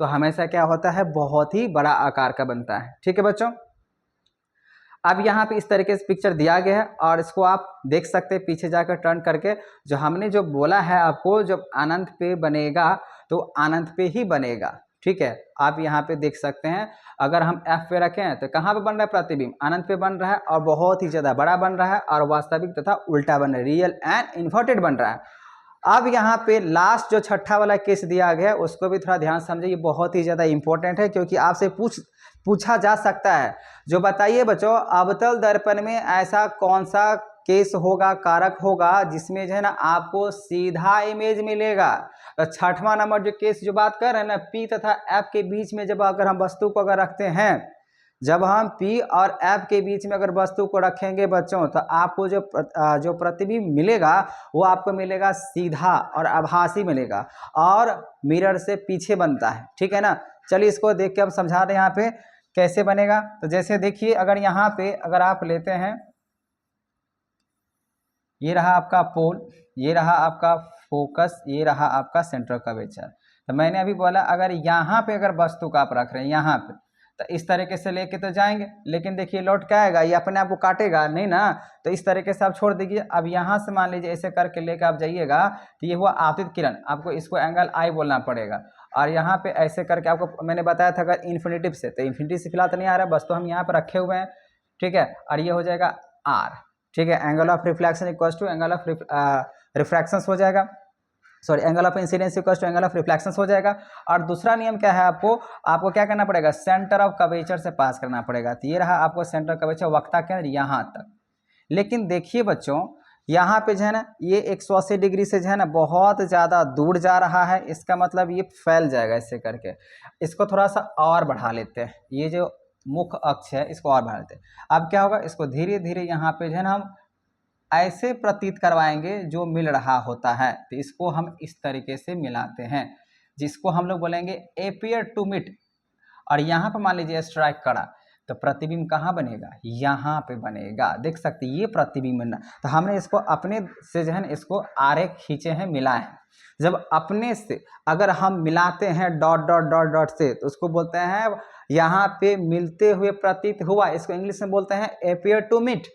तो हमेशा क्या होता है, बहुत ही बड़ा आकार का बनता है, ठीक है बच्चों। अब यहाँ पे इस तरीके से पिक्चर दिया गया है और इसको आप देख सकते हैं पीछे जाकर टर्न करके। जो हमने जो बोला है आपको, जब अनंत पे बनेगा तो अनंत पे ही बनेगा, ठीक है। आप यहाँ पे देख सकते हैं अगर हम एफ पे रखें तो कहाँ पे बन रहा है प्रतिबिंब, अनंत पे बन रहा है और बहुत ही ज़्यादा बड़ा बन रहा है, और वास्तविक तथा उल्टा बन रहा है, रियल एंड इन्वर्टेड बन रहा है। अब यहाँ पे लास्ट जो छठा वाला केस दिया गया है उसको भी थोड़ा ध्यान समझिए, ये बहुत ही ज़्यादा इंपॉर्टेंट है क्योंकि आपसे पूछा जा सकता है। जो बताइए बच्चों, अवतल दर्पण में ऐसा कौन सा केस होगा, कारक होगा जिसमें जो है ना आपको सीधा इमेज मिलेगा। तो छठवां नंबर जो केस जो बात कर रहे हैं ना, पी तथा एफ के बीच में जब अगर हम वस्तु को अगर रखते हैं, जब हम P और F के बीच में अगर वस्तु को रखेंगे बच्चों, तो आपको जो प्रतिबिंब मिलेगा वो आपको मिलेगा सीधा और आभासी मिलेगा और मिरर से पीछे बनता है। ठीक है ना। चलिए इसको देख के हम समझा दें यहाँ पे कैसे बनेगा। तो जैसे देखिए, अगर यहाँ पे अगर आप लेते हैं, ये रहा आपका पोल, ये रहा आपका फोकस, ये रहा आपका सेंटर कर्वेचर। तो मैंने अभी बोला अगर यहाँ पे अगर वस्तु का आप रख रहे हैं यहाँ पे, तो इस तरीके से लेके तो जाएंगे, लेकिन देखिए लौट क्या आएगा, ये अपने आप को काटेगा नहीं ना। तो इस तरीके से आप छोड़ दीजिए। अब यहाँ से मान लीजिए ऐसे करके लेके आप जाइएगा, तो ये हुआ आपतित किरण, आपको इसको एंगल आई बोलना पड़ेगा। और यहाँ पे ऐसे करके आपको मैंने बताया था अगर इन्फिनिटिव से, तो इन्फिनिटिव से फिलहाल तो नहीं आ रहा है, बस तो हम यहाँ पर रखे हुए हैं। ठीक है, और ये हो जाएगा आर। ठीक है, angle of reflection equal to angle of refraction हो जाएगा, sorry angle of incidence equal to angle of reflection हो जाएगा। और दूसरा नियम क्या है, आपको क्या करना पड़ेगा, सेंटर ऑफ कर्वेचर से पास करना पड़ेगा। तो ये रहा आपको सेंटर कर्वेचर वक्ता के अंदर यहाँ तक। लेकिन देखिए बच्चों, यहाँ पे जो है ना ये 180 डिग्री से जो है ना बहुत ज़्यादा दूर जा रहा है, इसका मतलब ये फैल जाएगा ऐसे करके। इसको थोड़ा सा और बढ़ा लेते हैं, ये जो मुख्य अक्ष है इसको और बढ़ा लेते हैं। अब क्या होगा, इसको धीरे धीरे यहाँ पे जो है ना हम ऐसे प्रतीत करवाएंगे जो मिल रहा होता है। तो इसको हम इस तरीके से मिलाते हैं, जिसको हम लोग बोलेंगे एपियर टू मीट। और यहाँ पर मान लीजिए स्ट्राइक करा, तो प्रतिबिंब कहाँ बनेगा, यहाँ पे बनेगा। देख सकते हैं ये प्रतिबिंब बनना। तो हमने इसको अपने से जो है ना इसको आरेख खींचे हैं, मिलाए हैं। जब अपने से अगर हम मिलाते हैं डॉट डॉट डॉट डॉट से, तो उसको बोलते हैं यहाँ पे मिलते हुए प्रतीत हुआ, इसको इंग्लिश में बोलते हैं एपियर टू मीट।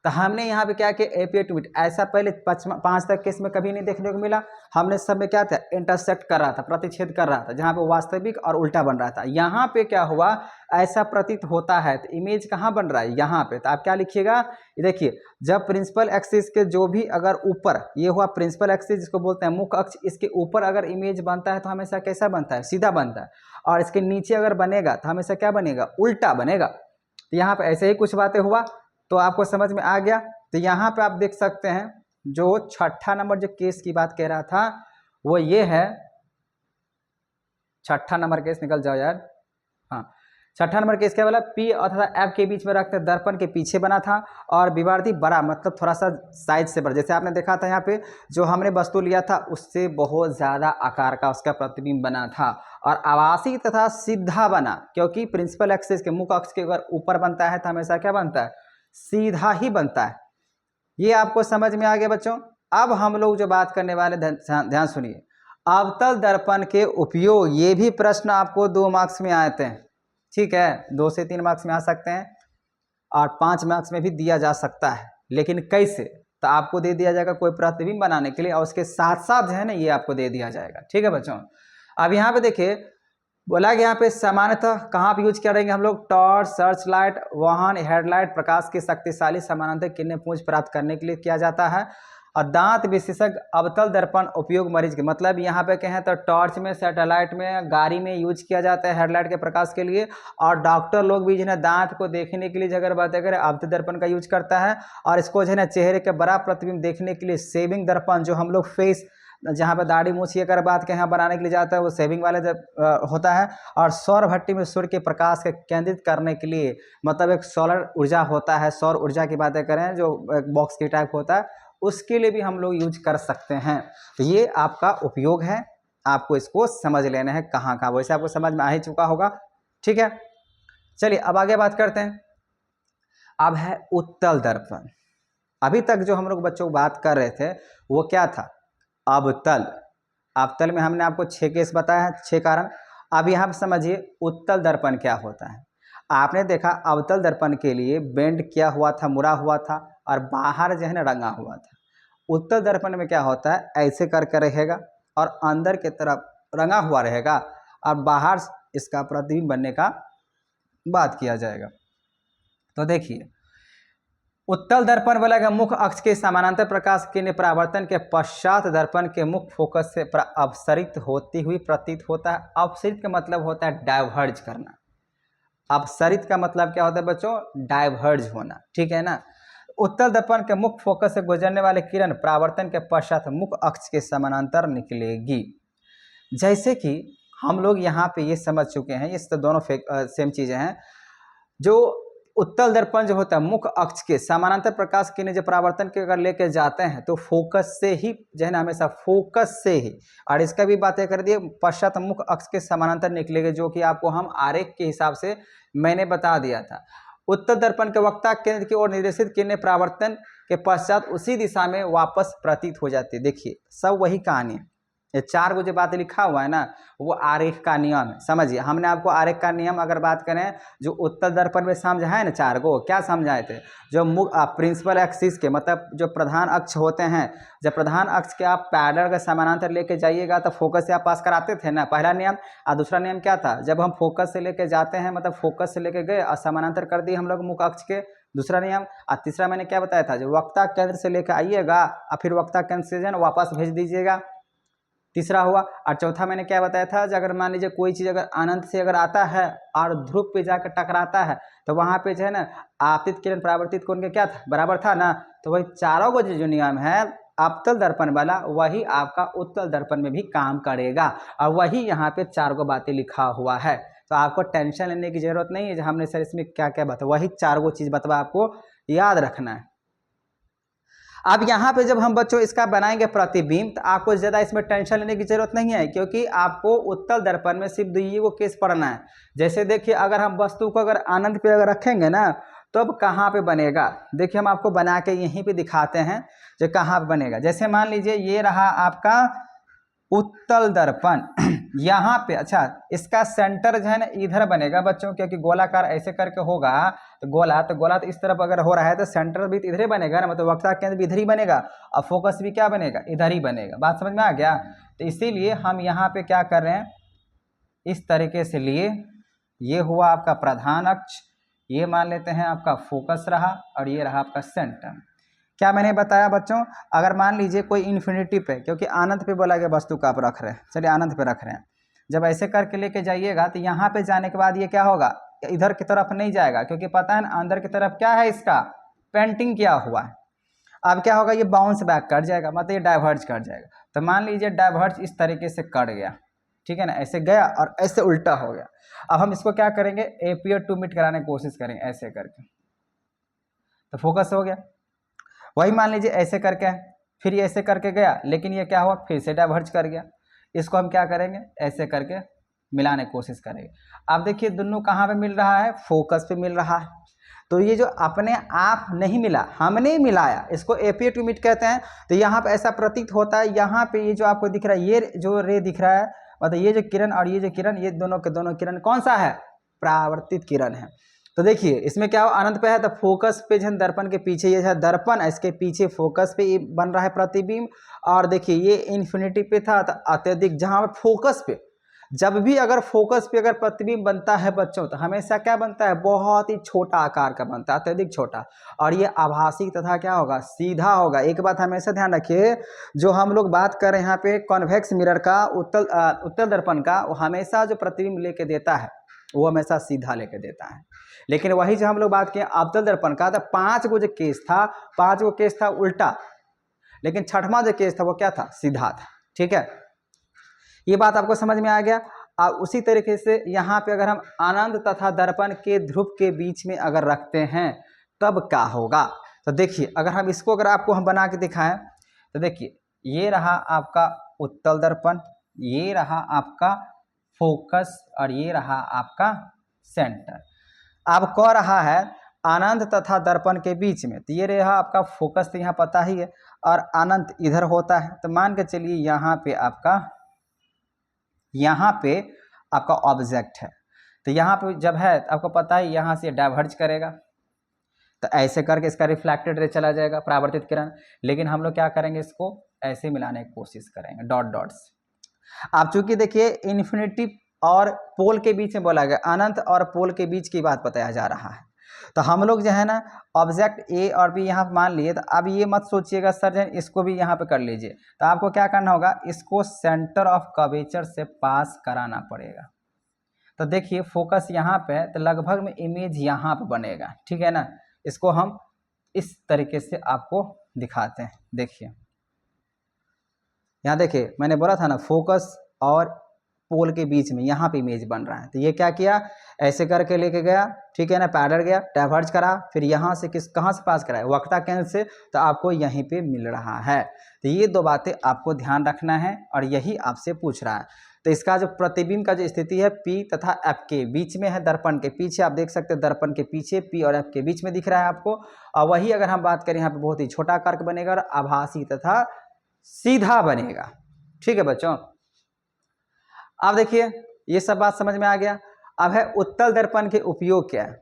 तो हमने यहाँ पे क्या किया, एपियर टू मीट। ऐसा पहले 5 तक केस में कभी नहीं देखने को मिला। हमने सब में क्या था, इंटरसेक्ट कर रहा था, प्रतिच्छेद कर रहा था, जहाँ पे वास्तविक और उल्टा बन रहा था। यहाँ पे क्या हुआ, ऐसा प्रतीत होता है। तो इमेज कहाँ बन रहा है, यहाँ पे। तो आप क्या लिखिएगा, देखिए जब प्रिंसिपल एक्सिस के जो भी अगर ऊपर, ये हुआ प्रिंसिपल एक्सिस जिसको बोलते हैं मुख्य अक्ष, इसके ऊपर अगर इमेज बनता है तो हमेशा कैसा बनता है, सीधा बनता है। और इसके नीचे अगर बनेगा तो हमेशा क्या बनेगा, उल्टा बनेगा। तो यहाँ पे ऐसे ही कुछ बातें हुआ, तो आपको समझ में आ गया। तो यहाँ पे आप देख सकते हैं जो छठा नंबर जो केस की बात कह रहा था वो ये है। छठा नंबर केस निकल जाओ यार। हाँ, छठा नंबर केस क्या बोला, पी अथवा एफ के बीच में रखते दर्पण के पीछे बना था और विवर्ती बड़ा, मतलब थोड़ा सा साइज से बड़ा। जैसे आपने देखा था यहाँ पे जो हमने वस्तु लिया था उससे बहुत ज़्यादा आकार का उसका प्रतिबिंब बना था और आवासी तथा सीधा बना, क्योंकि प्रिंसिपल एक्सिस के मुख्य अक्ष के अगर ऊपर बनता है तो हमेशा क्या बनता है, सीधा ही बनता है। ये आपको समझ में आ गया बच्चों। अब हम लोग जो बात करने वाले, ध्यान सुनिए, अवतल दर्पण के उपयोग, ये भी प्रश्न आपको 2 मार्क्स में आते हैं। ठीक है, 2 से 3 मार्क्स में आ सकते हैं और 5 मार्क्स में भी दिया जा सकता है। लेकिन कैसे, तो आपको दे दिया जाएगा कोई प्रतिबिंब बनाने के लिए और उसके साथ साथ जो है ना ये आपको दे दिया जाएगा। ठीक है बच्चों। अब यहाँ पे देखिए बोला कि यहाँ पे सामान्यतः कहाँ पे यूज करेंगे हम लोग, टॉर्च, सर्च लाइट, वाहन, हेडलाइट, प्रकाश की शक्तिशाली समानांतर किरणें पुंज प्राप्त करने के लिए किया जाता है। और दांत विशेषज्ञ अवतल दर्पण उपयोग मरीज के, मतलब यहाँ पे कहें तो टॉर्च में, सैटेलाइट में, गाड़ी में यूज किया जाता है हेडलाइट के प्रकाश के लिए। और डॉक्टर लोग भी जो है दांत को देखने के लिए अगर बात करें अवतल दर्पण का यूज करता है। और इसको जो है ना चेहरे के बड़ा प्रतिबिंब देखने के लिए सेविंग दर्पण, जो हम लोग फेस जहाँ पे दाढ़ी मूछी अगर बात के यहाँ बनाने के लिए जाता है वो सेविंग वाले जब होता है। और सौर भट्टी में सूर्य के प्रकाश के केंद्रित करने के लिए, मतलब एक सोलर ऊर्जा होता है, सौर ऊर्जा की बातें करें जो एक बॉक्स की टाइप होता है, उसके लिए भी हम लोग यूज कर सकते हैं। तो ये आपका उपयोग है, आपको इसको समझ लेना है कहाँ कहाँ, वैसे आपको समझ में आ ही चुका होगा। ठीक है, चलिए अब आगे बात करते हैं। अब है उत्तल दर्पण। अभी तक जो हम लोग बच्चों को बात कर रहे थे वो क्या था, अवतल। अवतल में हमने आपको 6 केस बताया है, 6 कारण। अब यहाँ पर समझिए उत्तल दर्पण क्या होता है। आपने देखा अवतल दर्पण के लिए बेंड किया हुआ था, मुड़ा हुआ था और बाहर जो है ना रंगा हुआ था। उत्तल दर्पण में क्या होता है, ऐसे करके रहेगा और अंदर की तरफ रंगा हुआ रहेगा और बाहर इसका प्रतिबिंब बनने का बात किया जाएगा। तो देखिए उत्तल दर्पण बोला गया मुख्य अक्ष के समानांतर प्रकाश किरण परावर्तन के पश्चात दर्पण के मुख्य फोकस से अपसरित होती हुई प्रतीत होता है। अपसरित का मतलब होता है डाइवर्ज करना। अपसरित का मतलब क्या होता है बच्चों? डाइवर्ज होना, ठीक है ना। उत्तल दर्पण के मुख्य फोकस से गुजरने वाले किरण परावर्तन के पश्चात मुख्य अक्ष के समानांतर निकलेगी। जैसे कि हम लोग यहाँ पे ये समझ चुके हैं, ये तो दोनों सेम चीजें हैं। जो उत्तल दर्पण जो होता है मुख्य अक्ष के समानांतर प्रकाश किरण जो परावर्तन के अगर लेके जाते हैं तो फोकस से ही जो है ना, हमेशा फोकस से ही, और इसका भी बातें कर दिए पश्चात मुख्य अक्ष के समानांतर निकलेंगे, जो कि आपको हम आरेख के हिसाब से मैंने बता दिया था। उत्तल दर्पण के वक्ता केंद्र की ओर निर्देशित किरणें परावर्तन के पश्चात उसी दिशा में वापस प्रतीत हो जाती है। देखिए सब वही कहानी है, ये 4 जो बातें लिखा हुआ है ना, वो आरेख का नियम है। समझिए, हमने आपको आरेख का नियम अगर बात करें जो उत्तल दर्पण में समझाए ना 4 क्या समझाए थे? जो प्रिंसिपल एक्सिस के मतलब जो प्रधान अक्ष होते हैं, जब प्रधान अक्ष के आप पैरेलल का समानांतर लेके जाइएगा तो फोकस से आप पास कराते थे ना, पहला नियम। और दूसरा नियम क्या था? जब हम फोकस से लेके जाते हैं मतलब फोकस से लेके गए और समानांतर कर दिए हम लोग मुख्य अक्ष के, दूसरा नियम। और तीसरा मैंने क्या बताया था? जो वक्ता केंद्र से लेकर आइएगा और फिर वक्ता केंद्र से जो वापस भेज दीजिएगा, तीसरा हुआ। और चौथा मैंने क्या बताया था? अगर मान लीजिए कोई चीज़ अगर अनंत से अगर आता है और ध्रुव पे जाकर टकराता है तो वहाँ पे जो है ना आपतित किरण परावर्तित कोण के क्या था? बराबर था ना। तो वही चारों को जो नियम है अवतल दर्पण वाला, वही आपका उत्तल दर्पण में भी काम करेगा, और वही यहाँ पे 4 बातें लिखा हुआ है। तो आपको टेंशन लेने की जरूरत नहीं है जो हमने सर इसमें क्या क्या बताया, वही 4 चीज़ बता आपको याद रखना है। अब यहाँ पे जब हम बच्चों इसका बनाएंगे प्रतिबिंब तो आपको ज़्यादा इसमें टेंशन लेने की जरूरत नहीं है, क्योंकि आपको उत्तल दर्पण में सिर्फ 2 केस पढ़ना है। जैसे देखिए अगर हम वस्तु को अगर आनंद पे अगर रखेंगे ना तो अब कहाँ पे बनेगा, देखिए हम आपको बना के यहीं पे दिखाते हैं जो कहाँ पे बनेगा। जैसे मान लीजिए ये रहा आपका उत्तल दर्पण यहाँ पे, अच्छा इसका सेंटर जो है ना इधर बनेगा बच्चों, क्योंकि गोलाकार ऐसे करके होगा तो गोला तो इस तरफ अगर हो रहा है तो सेंटर भी इधर ही बनेगा ना, मतलब वक्ता केंद्र भी इधर ही बनेगा और फोकस भी क्या बनेगा? इधर ही बनेगा। बात समझ में आ गया? तो इसीलिए हम यहाँ पे क्या कर रहे हैं, इस तरीके से लिए, ये हुआ आपका प्रधान अक्ष, ये मान लेते हैं आपका फोकस रहा, और ये रहा आपका सेंटर। क्या मैंने बताया बच्चों? अगर मान लीजिए कोई इन्फिनिटी पे, क्योंकि अनंत पे बोला गया वस्तु का आप रख रहे हैं, चलिए अनंत पे रख रहे हैं, जब ऐसे करके लेके जाइएगा तो यहाँ पे जाने के बाद ये क्या होगा? इधर की तरफ नहीं जाएगा, क्योंकि पता है ना अंदर की तरफ क्या है, इसका पेंटिंग किया हुआ है। अब क्या होगा? ये बाउंस बैक कर जाएगा, मतलब ये डाइवर्ज कर जाएगा। तो मान लीजिए डाइवर्ज इस तरीके से कट गया, ठीक है ना, ऐसे गया और ऐसे उल्टा हो गया। अब हम इसको क्या करेंगे? एपियर टू मीट कराने की कोशिश करेंगे ऐसे करके, तो फोकस हो गया। वही मान लीजिए ऐसे करके, फिर ये ऐसे करके गया, लेकिन ये क्या हुआ? फिर से डाइवर्ज कर गया। इसको हम क्या करेंगे? ऐसे करके मिलाने की कोशिश करेंगे। अब देखिए दोनों कहाँ पे मिल रहा है? फोकस पे मिल रहा है। तो ये जो अपने आप नहीं मिला, हमने मिलाया, इसको एपियर टू मीट कहते हैं। तो यहाँ पे ऐसा प्रतीत होता है, यहाँ पे ये जो आपको दिख रहा है, ये जो रे दिख रहा है, मतलब ये जो किरण और ये जो किरण, ये दोनों के दोनों किरण कौन सा है? परावर्तित किरण है। तो देखिए इसमें क्या हो, अनंत पे है तो फोकस पे जो दर्पण के पीछे ये है दर्पण, इसके पीछे फोकस पे ये बन रहा है प्रतिबिंब। और देखिए ये इन्फिनिटी पे था तो अत्यधिक, जहाँ फोकस पे, जब भी अगर फोकस पे अगर प्रतिबिंब बनता है बच्चों तो हमेशा क्या बनता है? बहुत ही छोटा आकार का बनता है, अत्यधिक छोटा, और ये आभासी तथा क्या होगा? सीधा होगा। एक बात हमेशा ध्यान रखिए, जो हम लोग बात कर रहे हैं यहाँ पे कॉन्वेक्स मिरर का, उत्तल दर्पण का, वो हमेशा जो प्रतिबिंब लेके देता है वो हमेशा सीधा लेके देता है। लेकिन वही जो हम लोग बात किए अवतल दर्पण का, तो 5 जो केस था, 5 केस था उल्टा, लेकिन 6वां जो केस था वो क्या था? सीधा था। ठीक है, ये बात आपको समझ में आ गया। और उसी तरीके से यहाँ पे अगर हम आनंद तथा दर्पण के ध्रुव के बीच में अगर रखते हैं तब क्या होगा? तो देखिए अगर हम इसको अगर आपको हम बना के दिखाएं तो देखिए ये रहा आपका उत्तल दर्पण, ये रहा आपका फोकस, और ये रहा आपका सेंटर। अब कह रहा है आनंद तथा दर्पण के बीच में, तो ये रहा आपका फोकस, तो यहाँ पता ही है, और अनंत इधर होता है। तो मान के चलिए यहाँ पे आपका ऑब्जेक्ट है, तो यहाँ पे जब है आपको पता है यहाँ से डाइवर्ज करेगा, तो ऐसे करके इसका रिफ्लेक्टेड रे चला जाएगा, परावर्तित किरण। लेकिन हम लोग क्या करेंगे? इसको ऐसे मिलाने की कोशिश करेंगे, डॉट डॉट्स। आप चूंकि देखिए इन्फिनिटी और पोल के बीच में बोला गया, अनंत और पोल के बीच की बात बताया जा रहा है, तो हम लोग जो है ना ऑब्जेक्ट ए और बी यहाँ पे मान लिए, तो अब ये मत सोचिएगा सर जो इसको भी यहाँ पे कर लीजिए। तो आपको क्या करना होगा, इसको सेंटर ऑफ कर्वेचर से पास कराना पड़ेगा। तो देखिए फोकस यहाँ पे है, तो लगभग में इमेज यहाँ पे बनेगा, ठीक है ना। इसको हम इस तरीके से आपको दिखाते हैं। देखिए यहाँ देखिए मैंने बोला था ना फोकस और पोल के बीच में यहाँ पे इमेज बन रहा है। तो ये क्या किया, ऐसे करके लेके गया, ठीक है ना, पैडल गया, डाइवर्ज करा, फिर यहाँ से कहाँ से पास कराया, वक्ता केंद्र से, तो आपको यहीं पे मिल रहा है। तो ये दो बातें आपको ध्यान रखना है और यही आपसे पूछ रहा है। तो इसका जो प्रतिबिंब का जो स्थिति है P तथा F के बीच में है, दर्पण के पीछे, आप देख सकते हैं दर्पण के पीछे P और F के बीच में दिख रहा है आपको। और वही अगर हम बात करें यहाँ पे बहुत ही छोटा कर्क बनेगा और आभासी तथा सीधा बनेगा। ठीक है बच्चों, अब देखिए ये सब बात समझ में आ गया। अब है उत्तल दर्पण के उपयोग क्या है।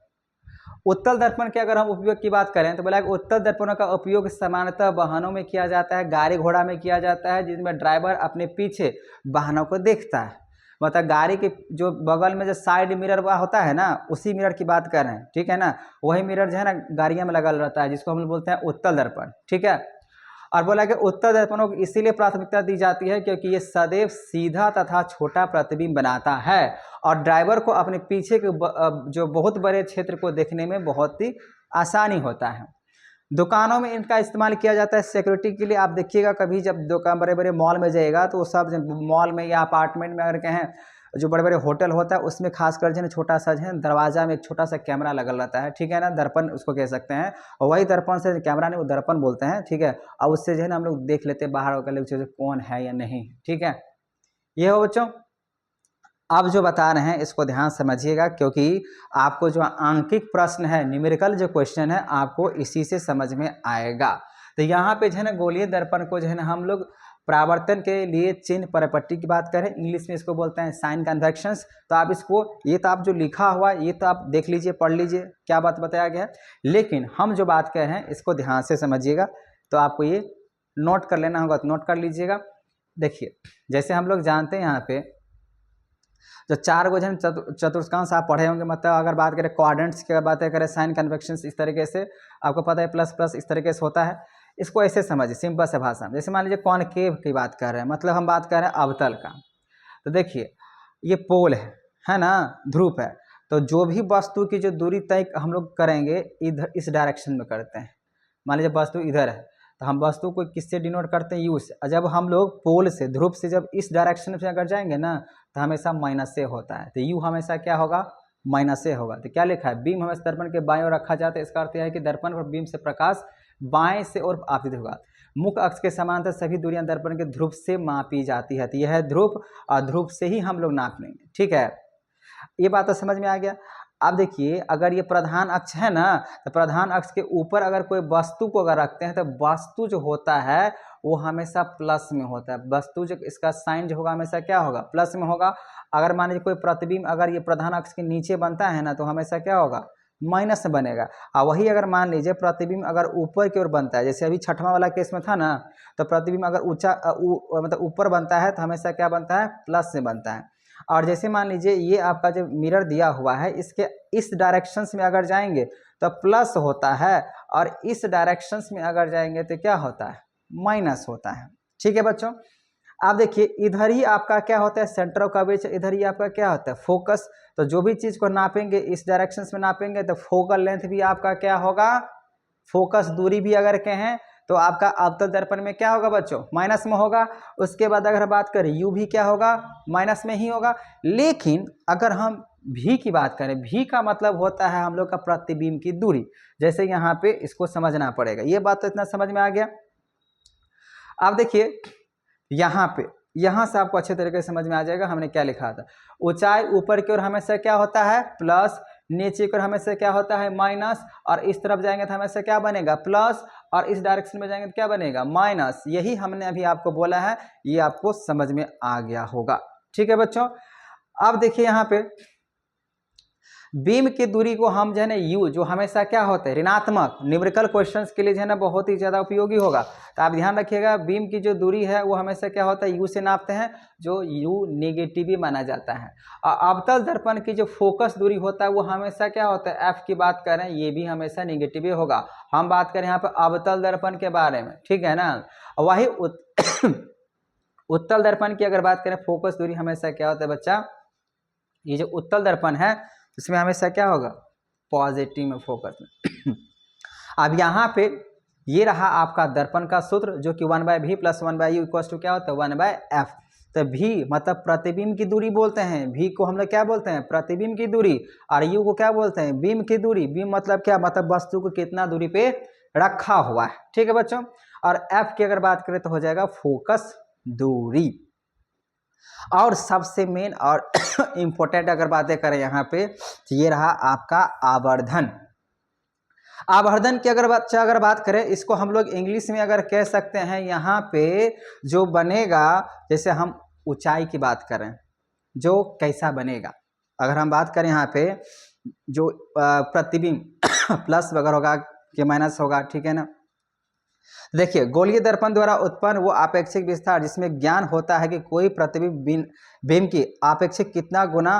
उत्तल दर्पण के अगर हम उपयोग की बात करें तो बोला उत्तल दर्पणों का उपयोग सामान्यतः वाहनों में किया जाता है, गाड़ी घोड़ा में किया जाता है, जिसमें ड्राइवर अपने पीछे वाहनों को देखता है। मतलब गाड़ी के जो बगल में जो साइड मिरर हुआ होता है ना, उसी मिरर की बात कर रहे हैं, ठीक है ना। वही मिरर जो है ना गाड़ियों में लगा रहता है, जिसको हम बोलते हैं उत्तल दर्पण, ठीक है। और बोला कि उत्तल दर्पणों को इसीलिए प्राथमिकता दी जाती है क्योंकि ये सदैव सीधा तथा छोटा प्रतिबिंब बनाता है और ड्राइवर को अपने पीछे के जो बहुत बड़े क्षेत्र को देखने में बहुत ही आसानी होता है। दुकानों में इनका इस्तेमाल किया जाता है सिक्योरिटी के लिए। आप देखिएगा कभी जब दुकान बड़े बड़े मॉल में जाएगा तो सब मॉल में या अपार्टमेंट में अगर कहें जो बड़े बड़े होटल होता है उसमें खासकर जो है छोटा सा जो है दरवाजा में एक छोटा सा कैमरा लगल रहता है, ठीक है ना, दर्पण उसको कह सकते हैं। और वही दर्पण से कैमरा नहीं, वो दर्पण बोलते हैं, ठीक है। और उससे जो है ना हम लोग देख लेते हैं बाहर होकर लोग कौन है या नहीं, ठीक है। ये हो बच्चों, अब जो बता रहे हैं इसको ध्यान समझिएगा क्योंकि आपको जो आंकिक प्रश्न है, न्यूमेरिकल जो क्वेश्चन है, आपको इसी से समझ में आएगा। तो यहाँ पे जो है ना गोलीय दर्पण को जो है ना हम लोग परावर्तन के लिए चिन्ह परपट्टी की बात करें, इंग्लिश में इसको बोलते हैं साइन कन्वेक्शंस। तो आप इसको, ये तो आप जो लिखा हुआ ये तो आप देख लीजिए, पढ़ लीजिए क्या बात बताया गया है, लेकिन हम जो बात कर रहे हैं इसको ध्यान से समझिएगा। तो आपको ये नोट कर लेना होगा, तो नोट कर लीजिएगा। देखिए जैसे हम लोग जानते हैं यहाँ पे जो चार गो जन चतुर्थांश आप पढ़े होंगे, मतलब अगर बात करें क्वाड्रेंट्स की बात करें, साइन कन्वेक्शंस इस तरीके से आपको पता है, प्लस प्लस इस तरीके से होता है। इसको ऐसे समझिए सिंपल से भाषा में, जैसे मान लीजिए कॉनकेव की बात कर रहे हैं, मतलब हम बात कर रहे हैं अवतल का। तो देखिए ये पोल है ना, ध्रुव है। तो जो भी वस्तु की जो दूरी तय हम लोग करेंगे इधर इस डायरेक्शन में करते हैं। मान लीजिए वस्तु इधर है तो हम वस्तु को किससे डिनोट करते हैं, यू से। और जब हम लोग पोल से, ध्रुव से जब इस डायरेक्शन से अगर जाएंगे ना तो हमेशा माइनस से होता है। तो यू हमेशा क्या होगा, माइनस से होगा। तो क्या लिखा है, बीम हमेशा दर्पण के बाएं ओर रखा जाता है। इसका अर्थ यह है कि दर्पण और बीम से प्रकाश बाएं से और आपतित होगा। मुख्य अक्ष के समांतर सभी दूरियां दर्पण के ध्रुव से मापी जाती है। तो यह है ध्रुव और ध्रुव से ही हम लोग नाप लेंगे, ठीक है। ये बात तो समझ में आ गया। अब देखिए अगर ये प्रधान अक्ष है ना, तो प्रधान अक्ष के ऊपर अगर कोई वस्तु को अगर रखते हैं तो वस्तु जो होता है वो हमेशा प्लस में होता है। वस्तु जो इसका साइन जो होगा हमेशा क्या होगा, प्लस में होगा। अगर मान लीजिए कोई प्रतिबिंब अगर ये प्रधान अक्ष के नीचे बनता है ना तो हमेशा क्या होगा, माइनस में बनेगा। और वही अगर मान लीजिए प्रतिबिंब अगर ऊपर की ओर बनता है, जैसे अभी छठवां वाला केस में था ना, तो प्रतिबिंब अगर ऊंचा मतलब ऊपर बनता है तो हमेशा क्या बनता है, प्लस में बनता है। और जैसे मान लीजिए ये आपका जो मिरर दिया हुआ है इसके इस डायरेक्शंस में अगर जाएंगे तो प्लस होता है और इस डायरेक्शंस में अगर जाएंगे तो क्या होता है, माइनस होता है, ठीक है बच्चों। आप देखिए इधर ही आपका क्या होता है, सेंटर ऑफ कर्वेचर, इधर ही आपका क्या होता है, फोकस। तो जो भी चीज को नापेंगे इस डायरेक्शंस में नापेंगे तो फोकल लेंथ भी आपका क्या होगा, फोकस दूरी भी अगर कहें तो आपका अवतल दर्पण में क्या होगा बच्चों, माइनस में होगा। उसके बाद अगर बात करें यू भी क्या होगा, माइनस में ही होगा। लेकिन अगर हम भी की बात करें, भी का मतलब होता है हम लोग का प्रतिबिंब की दूरी। जैसे यहाँ पे इसको समझना पड़ेगा, ये बात तो इतना समझ में आ गया। अब देखिए यहाँ पे, यहाँ से आपको अच्छे तरीके से समझ में आ जाएगा हमने क्या लिखा था। ऊंचाई ऊपर की ओर हमेशा क्या होता है, प्लस, नीचे की ओर हमेशा क्या होता है, माइनस। और इस तरफ जाएंगे तो हमेशा क्या बनेगा, प्लस। और इस डायरेक्शन में जाएंगे तो क्या बनेगा, माइनस। यही हमने अभी आपको बोला है, ये आपको समझ में आ गया होगा, ठीक है बच्चों। अब देखिए यहाँ पे बीम की दूरी को हम जो है ना यू, जो हमेशा क्या होता है ऋणात्मक, न्यूमेरिकल क्वेश्चंस के लिए जो है ना बहुत ही ज़्यादा उपयोगी होगा। तो आप ध्यान रखिएगा बीम की जो दूरी है वो हमेशा क्या होता है यू से नापते हैं, जो यू नेगेटिव ही माना जाता है। और अवतल दर्पण की जो फोकस दूरी होता है वो हमेशा क्या होता है, एफ की बात करें ये भी हमेशा नेगेटिव ही होगा। हम बात करें यहाँ पर अवतल दर्पण के बारे में, ठीक है ना। वही उत्तल दर्पण की अगर बात करें फोकस दूरी हमेशा क्या होता है बच्चा, ये जो उत्तल दर्पण है इसमें हमेशा क्या होगा पॉजिटिव में फोकस में। अब यहाँ पे ये रहा आपका दर्पण का सूत्र जो कि 1/v + 1/u = क्या होता है 1/f। तो v मतलब प्रतिबिंब की दूरी बोलते हैं, v को हम लोग क्या बोलते हैं प्रतिबिंब की दूरी, और u को क्या बोलते हैं बीम की दूरी। बीम मतलब क्या, मतलब वस्तु को कितना दूरी पे रखा हुआ है, ठीक है बच्चों। और f की अगर बात करें तो हो जाएगा फोकस दूरी। और सबसे मेन और इम्पोर्टेंट अगर बातें करें यहाँ पे तो ये रहा आपका आवर्धन। आवर्धन की अगर बात करें इसको हम लोग इंग्लिश में अगर कह सकते हैं यहाँ पे जो बनेगा, जैसे हम ऊंचाई की बात करें जो कैसा बनेगा, अगर हम बात करें यहाँ पे जो प्रतिबिंब प्लस वगैरह होगा कि माइनस होगा, ठीक है ना। देखिए गोलीय दर्पण द्वारा उत्पन्न वो आपेक्षिक विस्तार जिसमें ज्ञान होता है कि कोई प्रतिबिंब बीम की आपेक्षिक कितना गुना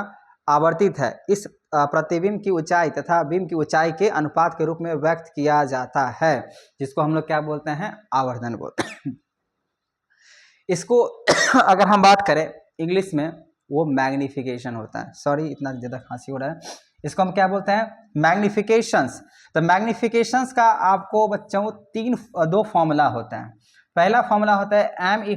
आवर्तित है, इस प्रतिबिंब की ऊंचाई तथा बीम की ऊंचाई के अनुपात के रूप में व्यक्त किया जाता है, जिसको हम लोग क्या बोलते हैं आवर्धन बोलते हैं। इसको अगर हम बात करें इंग्लिश में वो मैग्निफिकेशन होता है। सॉरी इतना ज़्यादा खांसी हो रहा है, इसको हम क्या बोलते हैं मैग्निफिकेशंस। तो मैग्निफिकेशंस का आपको बच्चों दो फॉर्मूला होता है। पहला फॉर्मूला होता है m =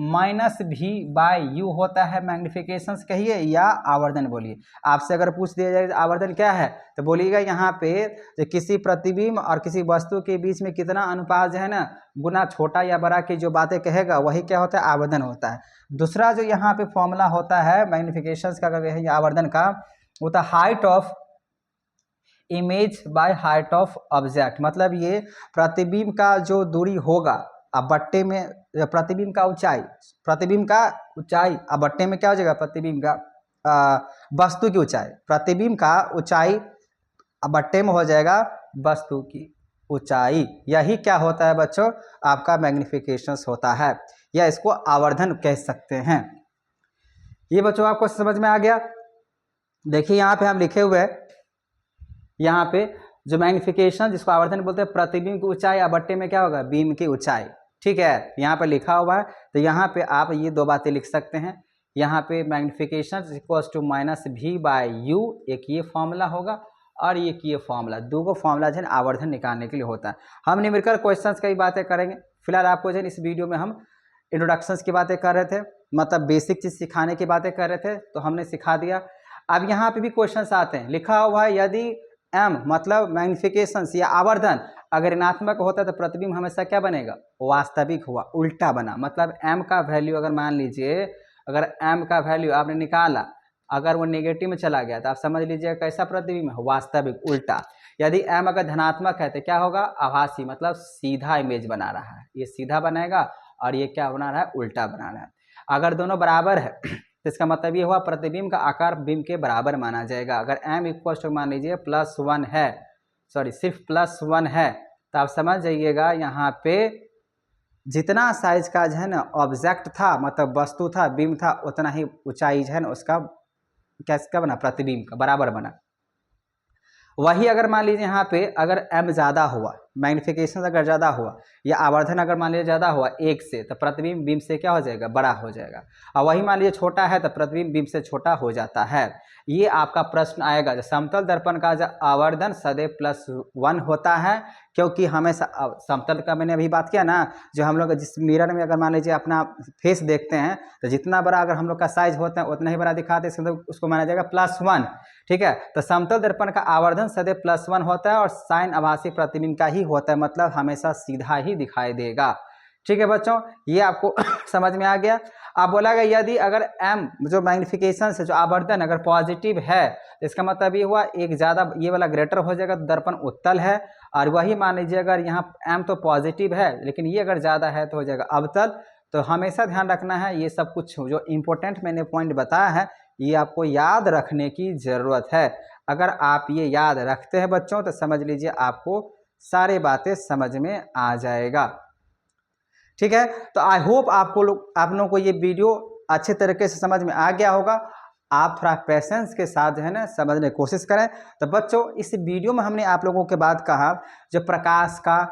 -v/u होता है मैग्निफिकेशंस कहिए या आवर्धन बोलिए। आपसे अगर पूछ दिया जाए आवर्धन क्या है तो बोलिएगा यहाँ पे जो किसी प्रतिबिंब और किसी वस्तु के बीच में कितना अनुपात जो है ना गुना छोटा या बड़ा की जो बातें कहेगा वही क्या होता है आवर्धन होता है। दूसरा जो यहाँ पे फॉर्मूला होता है मैग्निफिकेशंस का अगर है आवर्धन का, वो था height of image by height of object. मतलब ये प्रतिबिंब का जो दूरी होगा अब बट्टे में प्रतिबिंब का ऊंचाई अब बट्टे में क्या हो जाएगा प्रतिबिंब का वस्तु की ऊंचाई, प्रतिबिंब का ऊंचाई अब बट्टे में हो जाएगा वस्तु की ऊंचाई। यही क्या होता है बच्चों आपका मैग्निफिकेशंस होता है, या इसको आवर्धन कह सकते हैं। ये बच्चों आपको समझ में आ गया। देखिए यहाँ पे हम लिखे हुए हैं, यहाँ पे जो मैग्निफिकेशन जिसको आवर्धन बोलते हैं प्रतिबिंब की ऊंचाई अब बट्टे में क्या होगा बीम की ऊंचाई, ठीक है यहाँ पे लिखा हुआ है। तो यहाँ पे आप ये दो बातें लिख सकते हैं, यहाँ पे मैग्निफिकेशन = -v/u एक ये फॉर्मूला होगा और एक ये फॉर्मूला, दो फॉर्मूला जो है आवर्धन निकालने के लिए होता है। हम न्यूमेरिकल क्वेश्चंस की बातें करेंगे। फिलहाल आपको जो है इस वीडियो में हम इंट्रोडक्शंस की बातें कर रहे थे, मतलब बेसिक चीज़ सिखाने की बातें कर रहे थे तो हमने सिखा दिया। अब यहाँ पे भी क्वेश्चंस आते हैं, लिखा हुआ है यदि m मतलब मैग्निफिकेशंस या आवर्धन अगर ऋणात्मक होता है तो प्रतिबिंब हमेशा क्या बनेगा वास्तविक हुआ, उल्टा बना। मतलब m का वैल्यू अगर मान लीजिए अगर m का वैल्यू आपने निकाला अगर वो नेगेटिव में चला गया तो आप समझ लीजिए कैसा प्रतिबिंब है वास्तविक उल्टा। यदि m अगर धनात्मक है तो क्या होगा आभासी, मतलब सीधा इमेज बना रहा है, ये सीधा बनाएगा और ये क्या बना रहा है उल्टा बना रहा है। अगर दोनों बराबर है तो इसका मतलब ये हुआ प्रतिबिंब का आकार बिंब के बराबर माना जाएगा। अगर m मान लीजिए +1 है, सॉरी सिर्फ +1 है तो आप समझ जाइएगा यहाँ पे जितना साइज का जो है ना ऑब्जेक्ट था मतलब वस्तु था बिंब था उतना ही ऊंचाई जो है ना उसका क्या बना प्रतिबिंब का बराबर बना। वही अगर मान लीजिए यहाँ पे अगर m ज़्यादा हुआ, मैग्निफिकेशन अगर ज़्यादा हुआ या आवर्धन अगर मान लीजिए ज़्यादा हुआ 1 से तो प्रतिबिंब बिंब से क्या हो जाएगा बड़ा हो जाएगा, और वही मान लीजिए छोटा है तो प्रतिबिंब बिंब से छोटा हो जाता है। ये आपका प्रश्न आएगा। जो समतल दर्पण का जो आवर्धन सदैव +1 होता है, क्योंकि हमेशा समतल का मैंने अभी बात किया ना, जो हम लोग जिस मिरर में अगर मान लीजिए अपना फेस देखते हैं तो जितना बड़ा अगर हम लोग का साइज होता है उतना ही बड़ा दिखाते हैं, मतलब उसको माना जाएगा +1, ठीक है। तो समतल दर्पण का आवर्धन सदैव +1 होता है और साइन आभासी प्रतिबिंब का ही होता है, मतलब हमेशा सीधा ही दिखाई देगा, ठीक है बच्चों। ये आपको समझ में आ गया। अब बोला गया यदि अगर m जो मैग्निफिकेशन से जो आवर्धन अगर पॉजिटिव है तो इसका मतलब ये हुआ एक ज़्यादा ये वाला ग्रेटर हो जाएगा तो दर्पण उत्तल है, और वही मान लीजिए अगर यहाँ m तो पॉजिटिव है लेकिन ये अगर ज़्यादा है तो हो जाएगा अवतल। तो हमेशा ध्यान रखना है ये सब कुछ जो इम्पोर्टेंट मैंने पॉइंट बताया है ये आपको याद रखने की ज़रूरत है। अगर आप ये याद रखते हैं बच्चों तो समझ लीजिए आपको सारी बातें समझ में आ जाएगा। ठीक है, तो आई होप आप लोगों को ये वीडियो अच्छे तरीके से समझ में आ गया होगा। आप थोड़ा पेशेंस के साथ जो है ना समझने की कोशिश करें। तो बच्चों इस वीडियो में हमने आप लोगों के बात कहा जो प्रकाश का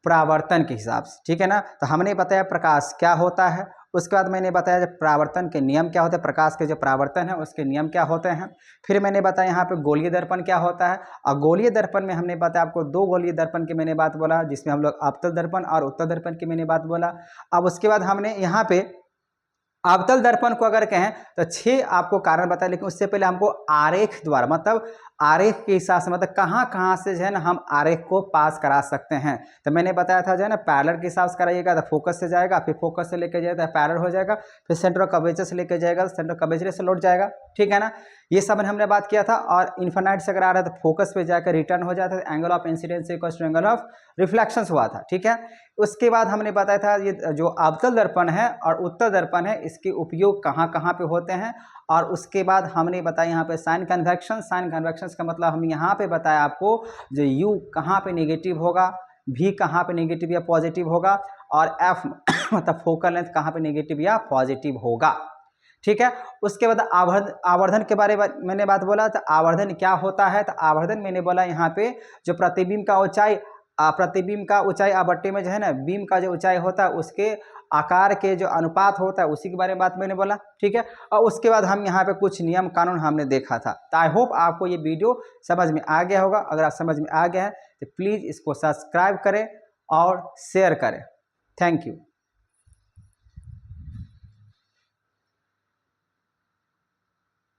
परावर्तन के हिसाब से, ठीक है ना। तो हमने बताया प्रकाश क्या होता है, उसके बाद मैंने बताया जब परावर्तन के नियम क्या होते हैं, प्रकाश के जो परावर्तन है उसके नियम क्या होते हैं। फिर मैंने बताया यहाँ पे गोलीय दर्पण क्या होता है, और गोलीय दर्पण में हमने बताया आपको दो गोलीय दर्पण की मैंने बात बोला, जिसमें हम लोग अवतल दर्पण और उत्तल दर्पण की मैंने बात बोला। अब उसके बाद हमने यहाँ पे अवतल दर्पण को अगर कहें तो 6 आपको कारण बताया, लेकिन उससे पहले हमको आरेख द्वारा मतलब आरेख के हिसाब से मतलब कहाँ कहाँ से जो है ना हम आरेख को पास करा सकते हैं। तो मैंने बताया था जो है ना पैरेलल के हिसाब से कराइएगा तो फोकस से जाएगा, फिर फोकस से लेकर जाएगा तो पैरेलल हो जाएगा, फिर सेंटर ऑफ कर्वेचर से लेकर जाएगा तो सेंटर ऑफ कर्वेचर से लौट जाएगा, ठीक है ना। ये सब हमने बात किया था। और इन्फिनाइट से अगर आ रहा है तो फोकस पे जाकर रिटर्न हो जाता है, angle of incidence equals to angle of reflection हुआ था, ठीक है। उसके बाद हमने बताया था ये जो अवतल दर्पण है और उत्तल दर्पण है इसके उपयोग कहाँ कहाँ पे होते हैं। और उसके बाद हमने बताया यहाँ पे साइन कन्वेक्शन, साइन कन्वेक्शन का मतलब हम यहाँ पे बताया आपको जो यू कहाँ पे नेगेटिव होगा, भी कहाँ पे नेगेटिव या पॉजिटिव होगा, और एफ मतलब फोकल लेंथ कहाँ पे नेगेटिव या पॉजिटिव होगा, ठीक है। उसके बाद आवर्धन के बारे में मैंने बात बोला। तो आवर्धन क्या होता है, तो आवर्धन मैंने बोला यहाँ पे जो प्रतिबिंब का ऊंचाई आवृत्ति में जो है ना बीम का जो ऊंचाई होता है उसके आकार के जो अनुपात होता है उसी के बारे में बात मैंने बोला, ठीक है। और उसके बाद हम यहाँ पे कुछ नियम कानून हमने देखा था। तो आई होप आपको ये वीडियो समझ में आ गया होगा। अगर आप समझ में आ गया है तो प्लीज़ इसको सब्सक्राइब करें और शेयर करें। Thank you.